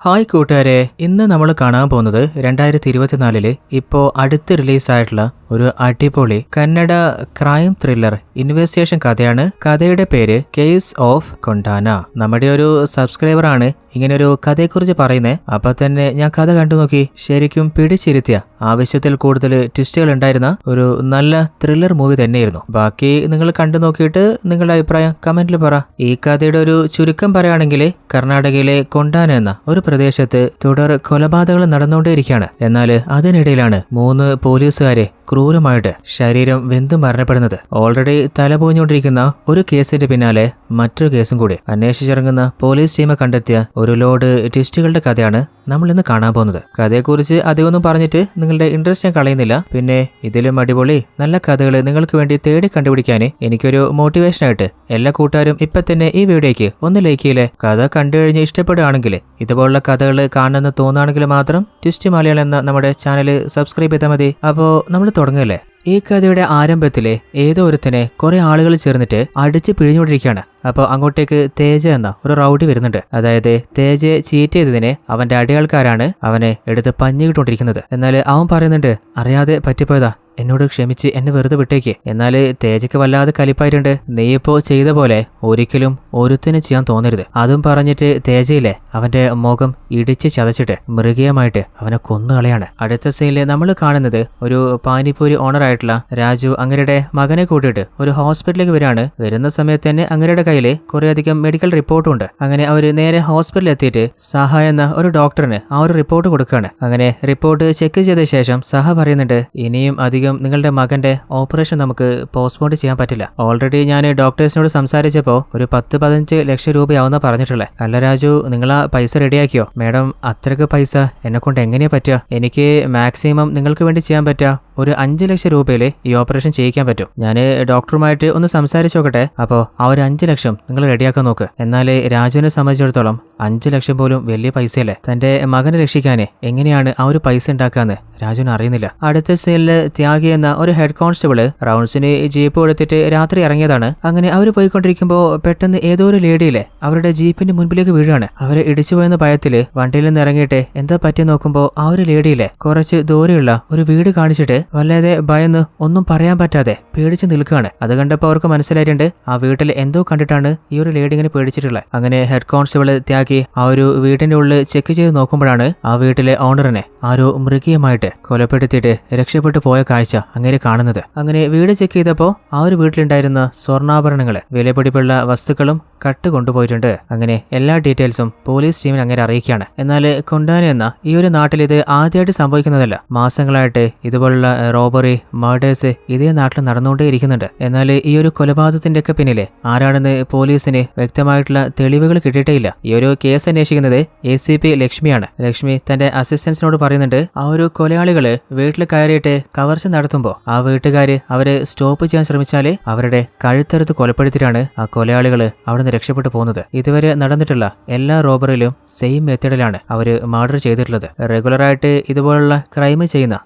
Hi കൂട്ടുകാരെ, ഇന്ന് നമ്മൾ കാണാൻ പോകുന്നത് 2024 ഇപ്പോൾ അടുത്ത് റിലീസായിട്ടുള്ള ഒരു അടിപൊളി കന്നഡ ക്രൈം ത്രില്ലർ ഇൻവെസ്റ്റിഗേഷൻ കഥയാണ്. കഥയുടെ പേര് കേസ് ഓഫ് കൊണ്ടാന. നമ്മുടെ ഒരു സബ്സ്ക്രൈബർ ആണ് ഇങ്ങനൊരു കഥയെക്കുറിച്ച് പറയുന്നത്. അപ്പൊ തന്നെ ഞാൻ കഥ കണ്ടു നോക്കി. ശരിക്കും പിടിച്ചിരുത്തിയ ആവശ്യത്തിൽ കൂടുതൽ ട്വിസ്റ്റുകൾ ഉണ്ടായിരുന്ന ഒരു നല്ല ത്രില്ലർ മൂവി തന്നെയായിരുന്നു. ബാക്കി നിങ്ങൾ കണ്ടു നോക്കിയിട്ട് നിങ്ങളുടെ അഭിപ്രായം കമന്റിൽ പറ. ഈ കഥയുടെ ഒരു ചുരുക്കം പറയുകയാണെങ്കിൽ കർണാടകയിലെ കൊണ്ടാന എന്ന ഒരു പ്രദേശത്ത് തുടർ കൊലപാതകങ്ങൾ നടന്നുകൊണ്ടേയിരിക്കുകയാണ്. എന്നാൽ അതിനിടയിലാണ് 3 പോലീസുകാരെ ക്രൂരമായിട്ട് ശരീരം വെന്ത് മരണപ്പെടുന്നത്. ഓൾറെഡി തലപോഞ്ഞുകൊണ്ടിരിക്കുന്ന ഒരു കേസിന്റെ പിന്നാലെ മറ്റൊരു കേസും കൂടി അന്വേഷിച്ചിറങ്ങുന്ന പോലീസ് ടീമെ കണ്ടെത്തിയ ഒരു ലോഡ് ട്വിസ്റ്റുകളുടെ കഥയാണ് നമ്മൾ ഇന്ന് കാണാൻ പോകുന്നത്. കഥയെക്കുറിച്ച് അധികമൊന്നും പറഞ്ഞിട്ട് നിങ്ങളുടെ ഇൻട്രസ്റ്റ് ഞാൻ കളയുന്നില്ല. പിന്നെ ഇതിലും അടിപൊളി നല്ല കഥകൾ നിങ്ങൾക്ക് വേണ്ടി തേടി കണ്ടുപിടിക്കാൻ എനിക്കൊരു മോട്ടിവേഷനായിട്ട് എല്ലാ കൂട്ടുകാരും ഇപ്പൊ തന്നെ ഈ വീഡിയോയ്ക്ക് ഒന്ന് ലൈക്ക് ചെയ്യില്ലേ. കഥ കണ്ടു കഴിഞ്ഞ് ഇഷ്ടപ്പെടുകയാണെങ്കിൽ ഇതുപോലുള്ള കഥകൾ കാണണമെന്ന് തോന്നുകയാണെങ്കിൽ മാത്രം ട്വിസ്റ്റ് മലയാളം എന്ന നമ്മുടെ ചാനൽ സബ്സ്ക്രൈബ് ചെയ്താൽ മതി. അപ്പോൾ നമ്മൾ തുടങ്ങല്ലേ. ഈ കഥയുടെ ആരംഭത്തിലെ ഏതോ ഒരുത്തനെ കുറെ ആളുകൾ ചേർന്നിട്ട് അടിച്ച് പിഴിഞ്ഞുകൊണ്ടിരിക്കുകയാണ്. അപ്പോൾ അങ്ങോട്ടേക്ക് തേജ എന്ന ഒരു റൗഡി വരുന്നുണ്ട്. അതായത് തേജയെ ചീറ്റ് ചെയ്തതിന് അവന്റെ അടിയാൾക്കാരാണ് അവനെ എടുത്ത് പഞ്ഞിക്കിട്ടുകൊണ്ടിരിക്കുന്നത്. എന്നാൽ അവൻ പറയുന്നുണ്ട്, അറിയാതെ പറ്റിപ്പോയതാ, എന്നോട് ക്ഷമിച്ച് എന്നെ വെറുതെ വിട്ടേക്ക്. എന്നാൽ തേജയ്ക്ക് വല്ലാതെ കലിപ്പായിട്ടുണ്ട്. നീ ഇപ്പോ ചെയ്ത പോലെ ഒരിക്കലും ഒരുത്തിനും ചെയ്യാൻ തോന്നരുത്. അതും പറഞ്ഞിട്ട് തേജയിലെ അവന്റെ മുഖം ഇടിച്ച് ചതച്ചിട്ട് മൃഗീയമായിട്ട് അവനെ കൊന്നുകളയാണ്. അടുത്ത സീനില് നമ്മൾ കാണുന്നത് ഒരു പാനിപ്പൂരി ഓണറായിട്ടുള്ള രാജു അങ്ങരുടെ മകനെ കൂട്ടിയിട്ട് ഒരു ഹോസ്പിറ്റലിലേക്ക് വരികയാണ്. വരുന്ന സമയത്ത് തന്നെ അങ്ങരുടെ കയ്യിൽ കുറേയധികം മെഡിക്കൽ റിപ്പോർട്ടും ഉണ്ട്. അങ്ങനെ അവർ നേരെ ഹോസ്പിറ്റലിൽ എത്തിയിട്ട് സഹ എന്ന ഒരു ഡോക്ടറിന് ആ ഒരു റിപ്പോർട്ട് കൊടുക്കുകയാണ്. അങ്ങനെ റിപ്പോർട്ട് ചെക്ക് ചെയ്ത ശേഷം സഹ പറയുന്നുണ്ട്, ഇനിയും അധികം നിങ്ങളുടെ മകന്റെ ഓപ്പറേഷൻ നമുക്ക് പോസ്റ്റ്പോൺ ചെയ്യാൻ പറ്റില്ല. ഓൾറെഡി ഞാൻ ഡോക്ടേഴ്സിനോട് സംസാരിച്ചപ്പോൾ ഒരു 10-15 ലക്ഷം രൂപയാവുന്ന പറഞ്ഞിട്ടുള്ളത്. അല്ല രാജു, നിങ്ങൾ ആ പൈസ റെഡിയാക്കിയോ? മേഡം, അത്രയ്ക്ക് പൈസ എന്നെ കൊണ്ട് എങ്ങനെയാ പറ്റുക? എനിക്ക് മാക്സിമം നിങ്ങൾക്ക് വേണ്ടി ചെയ്യാൻ പറ്റുക ഒരു 5 ലക്ഷം രൂപയിൽ ഈ ഓപ്പറേഷൻ ചെയ്യിക്കാൻ പറ്റും. ഞാൻ ഡോക്ടറുമായിട്ട് ഒന്ന് സംസാരിച്ചു നോക്കട്ടെ. അപ്പോൾ ആ ഒരു 5 ലക്ഷം നിങ്ങൾ റെഡിയാക്കാൻ നോക്ക്. എന്നാൽ രാജുവിനെ സംബന്ധിച്ചിടത്തോളം 5 ലക്ഷം പോലും വലിയ പൈസയല്ലേ. തന്റെ മകനെ രക്ഷിക്കാന് എങ്ങനെയാണ് ആ ഒരു പൈസ ഉണ്ടാക്കാന്ന് രാജുവിന് അറിയുന്നില്ല. അടുത്ത സീനില് ത്യാഗി എന്ന ഒരു ഹെഡ് കോൺസ്റ്റബിള് റൗണ്ട്സിന് ജീപ്പ് എടുത്തിട്ട് രാത്രി ഇറങ്ങിയതാണ്. അങ്ങനെ അവർ പോയിക്കൊണ്ടിരിക്കുമ്പോൾ പെട്ടെന്ന് ഏതോ ഒരു ലേഡിയിലെ അവരുടെ ജീപ്പിന്റെ മുൻപിലേക്ക് വീഴാണ്. അവരെ ഇടിച്ചുപോയെന്ന ഭയത്തില് വണ്ടിയിൽ നിന്ന് ഇറങ്ങിയിട്ട് എന്താ പറ്റി നോക്കുമ്പോൾ ആ ഒരു ലേഡിയിലെ കുറച്ച് ദൂരെയുള്ള ഒരു വീട് കാണിച്ചിട്ട് വല്ലാതെ ഭയന്ന് ഒന്നും പറയാൻ പറ്റാതെ പേടിച്ച് നിൽക്കുകയാണ്. അത് കണ്ടപ്പോൾ അവർക്ക് മനസ്സിലായിട്ടുണ്ട് ആ വീട്ടിൽ എന്തോ കണ്ടിട്ടാണ് ഈ ഒരു ലേഡി ഇങ്ങനെ പേടിച്ചിട്ടുള്ളത്. അങ്ങനെ ഹെഡ് കോൺസ്റ്റബിള് ത്യാഗി ആ ഒരു വീടിന്റെ ഉള്ളിൽ ചെക്ക് ചെയ്ത് നോക്കുമ്പോഴാണ് ആ വീട്ടിലെ ഓണറിനെ ആരോ മൃഗീയമായിട്ട് കൊലപ്പെടുത്തിയിട്ട് രക്ഷപ്പെട്ടു പോയ കാഴ്ച അങ്ങനെ കാണുന്നത്. അങ്ങനെ വീട് ചെക്ക് ചെയ്തപ്പോൾ ആ ഒരു വീട്ടിലുണ്ടായിരുന്ന സ്വർണ്ണാഭരണങ്ങള് വിലപിടിപ്പുള്ള വസ്തുക്കളും കട്ട് കൊണ്ടുപോയിട്ടുണ്ട്. അങ്ങനെ എല്ലാ ഡീറ്റെയിൽസും പോലീസ് ടീമിന് അങ്ങനെ അറിയിക്കുകയാണ്. എന്നാൽ കൊണ്ടാന എന്ന ഈ ഒരു നാട്ടിൽ ഇത് ആദ്യമായിട്ട് സംഭവിക്കുന്നതല്ല. മാസങ്ങളായിട്ട് ഇതുപോലുള്ള റോബറി, മർഡേഴ്സ് ഇതേ നാട്ടിൽ നടന്നുകൊണ്ടേ ഇരിക്കുന്നുണ്ട്. എന്നാൽ ഈ ഒരു കൊലപാതകത്തിന്റെ ഒക്കെ പിന്നിലെ ആരാണെന്ന് പോലീസിന് വ്യക്തമായിട്ടുള്ള തെളിവുകൾ കിട്ടിയിട്ടേ ഇല്ല. ഈ ഒരു കേസ് അന്വേഷിക്കുന്നത് ACP ലക്ഷ്മിയാണ്. ലക്ഷ്മി തന്റെ അസിസ്റ്റൻസിനോട് പറയുന്നുണ്ട്, ആ ഒരു കൊലയാളികള് വീട്ടിൽ കയറിയിട്ട് കവർച്ച നടത്തുമ്പോൾ ആ വീട്ടുകാര് അവരെ സ്റ്റോപ്പ് ചെയ്യാൻ ശ്രമിച്ചാല് അവരുടെ കഴുത്തറുത്ത് കൊലപ്പെടുത്തിയിട്ടാണ് ആ കൊലയാളികള് അവിടുന്ന് രക്ഷപ്പെട്ടു പോകുന്നത്. ഇതുവരെ നടന്നിട്ടുള്ള എല്ലാ റോബറിയിലും സെയിം മെത്തേഡിലാണ് അവര് മർഡർ ചെയ്തിട്ടുള്ളത്. റെഗുലറായിട്ട് ഇതുപോലുള്ള ക്രൈം ചെയ്യുന്ന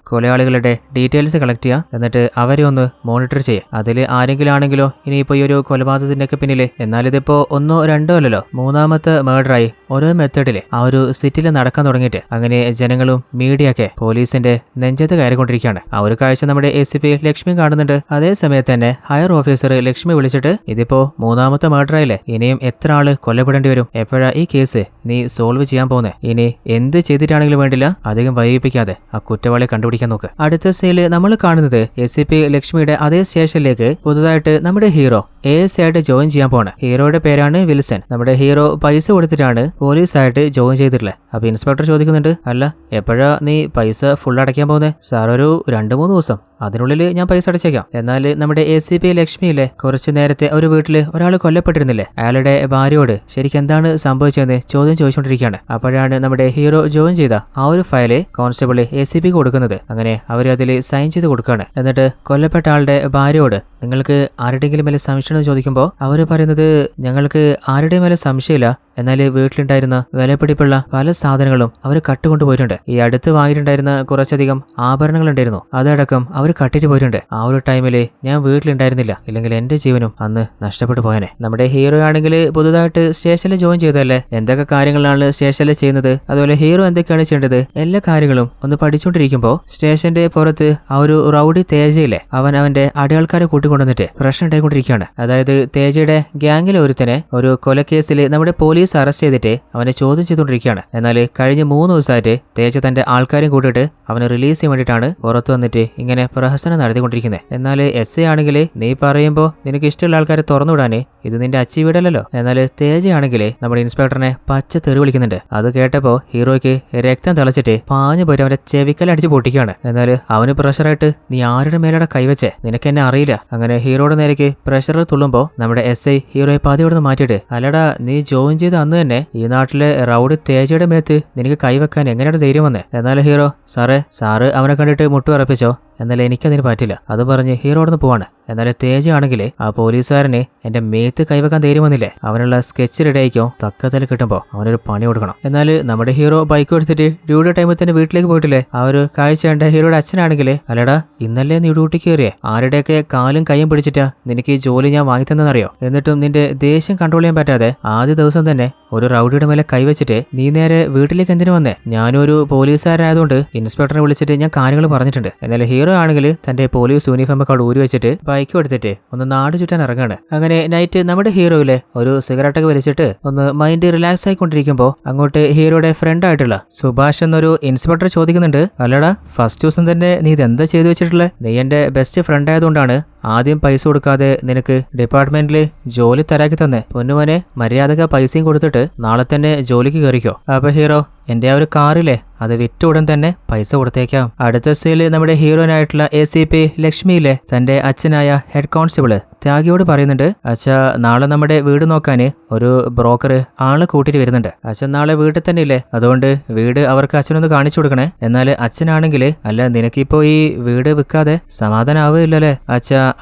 കൊലയാളികളുടെ ഡീറ്റെയിൽസ് കളക്ട് ചെയ്യുക, എന്നിട്ട് അവരെ ഒന്ന് മോണിറ്റർ ചെയ്യുക. അതിൽ ആരെങ്കിലും ആണെങ്കിലോ ഇനിയിപ്പോ ഈ ഒരു കൊലപാതകത്തിന്റെ ഒക്കെ പിന്നില്, എന്നാൽ ഇതിപ്പോ 1, 2 അല്ലല്ലോ, 3ാമത്തെ മർഡറായി ഓരോ മെത്തേഡില് ആ ഒരു സിറ്റിയിൽ നടക്കാൻ തുടങ്ങിയിട്ട് അങ്ങനെ ജനങ്ങളും മീഡിയ ഒക്കെ പോലീസിന്റെ നെഞ്ചത്ത് കയറിക്കൊണ്ടിരിക്കുകയാണ്. ആ ഒരു കാഴ്ച നമ്മുടെ ACP ലക്ഷ്മി കാണുന്നുണ്ട്. അതേ സമയത്ത് തന്നെ ഹയർ ഓഫീസർ ലക്ഷ്മി വിളിച്ചിട്ട്, ഇതിപ്പോ 3ാമത്തെ മർഡറായില്ലേ, ഇനിയും എത്ര ആള് കൊല്ലപ്പെടേണ്ടി വരും? എപ്പോഴാ ഈ കേസ് നീ സോൾവ് ചെയ്യാൻ പോകുന്നത്? ഇനി എന്ത് ചെയ്തിട്ടാണെങ്കിലും വേണ്ടില്ല, അധികം വൈകിപ്പിക്കാതെ ആ കുറ്റവാളിയെ കണ്ടുപിടിക്കാൻ നോക്ക്. അടുത്ത സീനില് നമ്മൾ കാണുന്നത് ACP ലക്ഷ്മിയുടെ അതേ സ്റ്റേഷനിലേക്ക് പുതുതായിട്ട് നമ്മുടെ ഹീറോ AS ആയിട്ട് ജോയിൻ ചെയ്യാൻ പോണ്. ഹീറോയുടെ പേരാണ് വിൽസൺ. നമ്മുടെ ഹീറോ പൈസ കൊടുത്തിട്ടാണ് പോലീസായിട്ട് ജോയിൻ ചെയ്തിട്ടുള്ളത്. അപ്പൊ ഇൻസ്പെക്ടർ ചോദിക്കുന്നുണ്ട്, അല്ല എപ്പോഴാ നീ പൈസ ഫുൾ അടയ്ക്കാൻ പോകുന്നത്? സാർ, ഒരു 2-3 ദിവസം, അതിനുള്ളിൽ ഞാൻ പൈസ അടച്ചേക്കാം. എന്നാൽ നമ്മുടെ ACP ലക്ഷ്മിയിലെ കുറച്ചു നേരത്തെ ഒരു വീട്ടില് ഒരാൾ കൊല്ലപ്പെട്ടിരുന്നില്ലേ, അയാളുടെ ഭാര്യയോട് ശരിക്കും എന്താണ് സംഭവിച്ചതെന്ന് ചോദ്യം ചോദിച്ചുകൊണ്ടിരിക്കുകയാണ്. അപ്പോഴാണ് നമ്മുടെ ഹീറോ ജോയിൻ ചെയ്ത ആ ഒരു ഫയല് കോൺസ്റ്റബിൾ ACPക്ക് കൊടുക്കുന്നത്. അങ്ങനെ അവർ അതിൽ സൈൻ ചെയ്ത് കൊടുക്കുകയാണ്. എന്നിട്ട് കൊല്ലപ്പെട്ട ആളുടെ ഭാര്യയോട് നിങ്ങൾക്ക് ആരുടെയെങ്കിലും മേലെ സംശയം ചോദിക്കുമ്പോൾ അവർ പറയുന്നത്, ഞങ്ങൾക്ക് ആരുടെയും മേലെ സംശയമില്ല, എന്നാൽ വീട്ടിലുണ്ടായിരുന്ന വിലപിടിപ്പുള്ള പല സാധനങ്ങളും അവർ കട്ടുകൊണ്ടുപോയിട്ടുണ്ട്. ഈ അടുത്ത് വാങ്ങിയിട്ടുണ്ടായിരുന്ന കുറച്ചധികം ആഭരണങ്ങൾ ഉണ്ടായിരുന്നു, അതടക്കം അവർ കട്ടിട്ട് പോയിട്ടുണ്ട്. ആ ഒരു ടൈമില് ഞാൻ വീട്ടിലുണ്ടായിരുന്നില്ല, ഇല്ലെങ്കിൽ എന്റെ ജീവനും അന്ന് നഷ്ടപ്പെട്ടു പോയനെ. നമ്മുടെ ഹീറോ ആണെങ്കിൽ പുതുതായിട്ട് സ്റ്റേഷനിൽ ജോയിൻ ചെയ്തല്ലേ, എന്തൊക്കെ കാര്യങ്ങളാണ് സ്റ്റേഷനിൽ ചെയ്യുന്നത്, അതുപോലെ ഹീറോ എന്തൊക്കെയാണ് ചെയ്യേണ്ടത്, എല്ലാ കാര്യങ്ങളും ഒന്ന് പഠിച്ചുകൊണ്ടിരിക്കുമ്പോൾ സ്റ്റേഷന്റെ പുറത്ത് ആ ഒരു റൗഡി തേജയിലെ അവന്റെ അടയാൾക്കാരെ കൂട്ടിക്കൊണ്ടുവന്നിട്ട് പ്രശ്നം ഉണ്ടായിക്കൊണ്ടിരിക്കുകയാണ്. അതായത് തേജയുടെ ഗ്യാങ്ങിലെ ഒരുത്തനെ ഒരു കൊലക്കേസിൽ നമ്മുടെ പോലീസ് അറസ്റ്റ് ചെയ്തിട്ട് അവനെ ചോദ്യം ചെയ്തുകൊണ്ടിരിക്കുകയാണ്. എന്നാൽ കഴിഞ്ഞ 3 ദിവസമായിട്ട് തേജ തന്റെ ആൾക്കാരെയും കൂട്ടിയിട്ട് അവനെ റിലീസ് ചെയ്യാൻ വേണ്ടിയിട്ടാണ് പുറത്തു വന്നിട്ട് ഇങ്ങനെ പ്രഹസനം നടത്തിക്കൊണ്ടിരിക്കുന്നത്. എന്നാൽ എസ് എ ആണെങ്കിൽ നീ പറയുമ്പോൾ നിനക്ക് ഇഷ്ടമുള്ള ആൾക്കാരെ തുറന്നുവിടാനേ ഇത് നിന്റെ അച്ചി വീടല്ലോ. എന്നാൽ തേജ ആണെങ്കിൽ നമ്മുടെ ഇൻസ്പെക്ടറിനെ പച്ച തെറി വിളിക്കുന്നുണ്ട്. അത് കേട്ടപ്പോ ഹീറോയ്ക്ക് രക്തം തിളച്ചിട്ട് പാഞ്ഞു പോയിട്ട് അവന്റെ ചെവിക്കലടിച്ച് പൊട്ടിക്കുകയാണ്. എന്നാൽ അവന് പ്രഷറായിട്ട് നീ ആരുടെ മേലടെ കൈവച്ചേ, നിനക്ക് എന്നെ അറിയില്ല. അങ്ങനെ ഹീറോയുടെ നേരേക്ക് പ്രഷറിൽ തുള്ളുമ്പോ നമ്മുടെ എസ് ഐ ഹീറോയെ പതിയോടെ മാറ്റിയിട്ട് അല്ലടാ നീ ജോയിൻ ചെയ്ത അന്ന് തന്നെ ഈ നാട്ടിലെ റൗഡി തേജയുടെ മേത്ത് നിനക്ക് കൈവെക്കാൻ എങ്ങനെയാണ് ധൈര്യം വന്നേ. എന്നാൽ ഹീറോ സാറ് അവനെ കണ്ടിട്ട് മുട്ടുറപ്പിച്ചോ, എന്നാൽ എനിക്കതിന് പറ്റില്ല. അത് പറഞ്ഞ് ഹീറോടന്ന് പോവാണ്. എന്നാൽ തേജ ആണെങ്കിൽ ആ പോലീസുകാരനെ എന്റെ മേത്ത് കൈവെക്കാൻ ധൈര്യം വന്നില്ലേ, അവനുള്ള സ്കെച്ച് റെഡിയായിക്കോ, തക്കത്തിൽ കിട്ടുമ്പോൾ അവനൊരു പണി കൊടുക്കണം. എന്നാൽ നമ്മുടെ ഹീറോ ബൈക്ക് എടുത്തിട്ട് ഡ്യൂട്ടി ടൈമിൽ തന്നെ വീട്ടിലേക്ക് പോയിട്ടില്ലേ. ആ ഒരു കാഴ്ച കണ്ട ഹീറോയുടെ അച്ഛനാണെങ്കിൽ അല്ലടാ ഇന്നല്ലേ നീ ഡ്യൂട്ടിക്ക് കയറിയേ, ആരുടെയൊക്കെ കാലും കൈയും പിടിച്ചിട്ടാ നിനക്ക് ഈ ജോലി ഞാൻ വാങ്ങിത്തന്നറിയോ, എന്നിട്ടും നിന്റെ ദേഷ്യം കൺട്രോൾ ചെയ്യാൻ പറ്റാതെ ആദ്യ ദിവസം തന്നെ ഒരു റൗഡിയുടെ മേലെ കൈവച്ചിട്ട് നീ നേരെ വീട്ടിലേക്ക് എന്തിനു വന്നേ. ഞാനൊരു പോലീസുകാരായതുകൊണ്ട് ഇൻസ്പെക്ടറെ വിളിച്ചിട്ട് ഞാൻ കാര്യങ്ങൾ പറഞ്ഞിട്ടുണ്ട്. എന്നാൽ ഹീറോ ആണെങ്കിൽ തന്റെ പോലീസ് യൂണിഫോം ഒക്കെ ഊരി വെച്ചിട്ട് ബൈക്ക് എടുത്തിട്ട് ഒന്ന് നാട് ചുറ്റാൻ ഇറങ്ങാണ്. അങ്ങനെ നൈറ്റ് നമ്മുടെ ഹീറോയിലെ ഒരു സിഗരറ്റൊക്കെ വലിച്ചിട്ട് ഒന്ന് മൈൻഡ് റിലാക്സ് ആയിക്കൊണ്ടിരിക്കുമ്പോൾ അങ്ങോട്ട് ഹീറോയുടെ ഫ്രണ്ട് ആയിട്ടുള്ള സുഭാഷ് എന്നൊരു ഇൻസ്പെക്ടർ ചോദിക്കുന്നുണ്ട്, അല്ലടാ ഫസ്റ്റ് ദിവസം തന്നെ നീ ഇതെന്താ ചെയ്തു വെച്ചിട്ടുള്ളത്, നീ എന്റെ ബെസ്റ്റ് ഫ്രണ്ട് ആയതുകൊണ്ടാണ് ആദ്യം പൈസ കൊടുക്കാതെ നിനക്ക് ഡിപ്പാർട്ട്മെന്റിൽ ജോലി തരാക്കി തന്നെ. പൊന്നുമോനെ മര്യാദക പൈസയും കൊടുത്തിട്ട് നാളെ തന്നെ ജോലിക്ക് കയറിക്കോ. അപ്പൊ ഹീറോ എന്റെ ആ ഒരു കാറിലെ അത് വിറ്റ ഉടൻ തന്നെ പൈസ കൊടുത്തേക്കാം. അടുത്ത സീനിൽ നമ്മുടെ ഹീറോയിനായിട്ടുള്ള ACP ലക്ഷ്മിയിലെ തന്റെ അച്ഛനായ ഹെഡ് കോൺസ്റ്റബിള് ത്യാഗിയോട് പറയുന്നുണ്ട്, അച്ഛാ നാളെ നമ്മുടെ വീട് നോക്കാന് ഒരു ബ്രോക്കർ ആളെ കൂട്ടിട്ട് വരുന്നുണ്ട്. അച്ഛൻ നാളെ വീട്ടിൽ തന്നെ ഇല്ലേ, അതുകൊണ്ട് വീട് അവർക്ക് അച്ഛനൊന്ന് കാണിച്ചു കൊടുക്കണേ. എന്നാൽ അച്ഛനാണെങ്കിൽ അല്ല നിനക്കിപ്പോ ഈ വീട് വിൽക്കാതെ സമാധാനാവില്ലല്ലേ.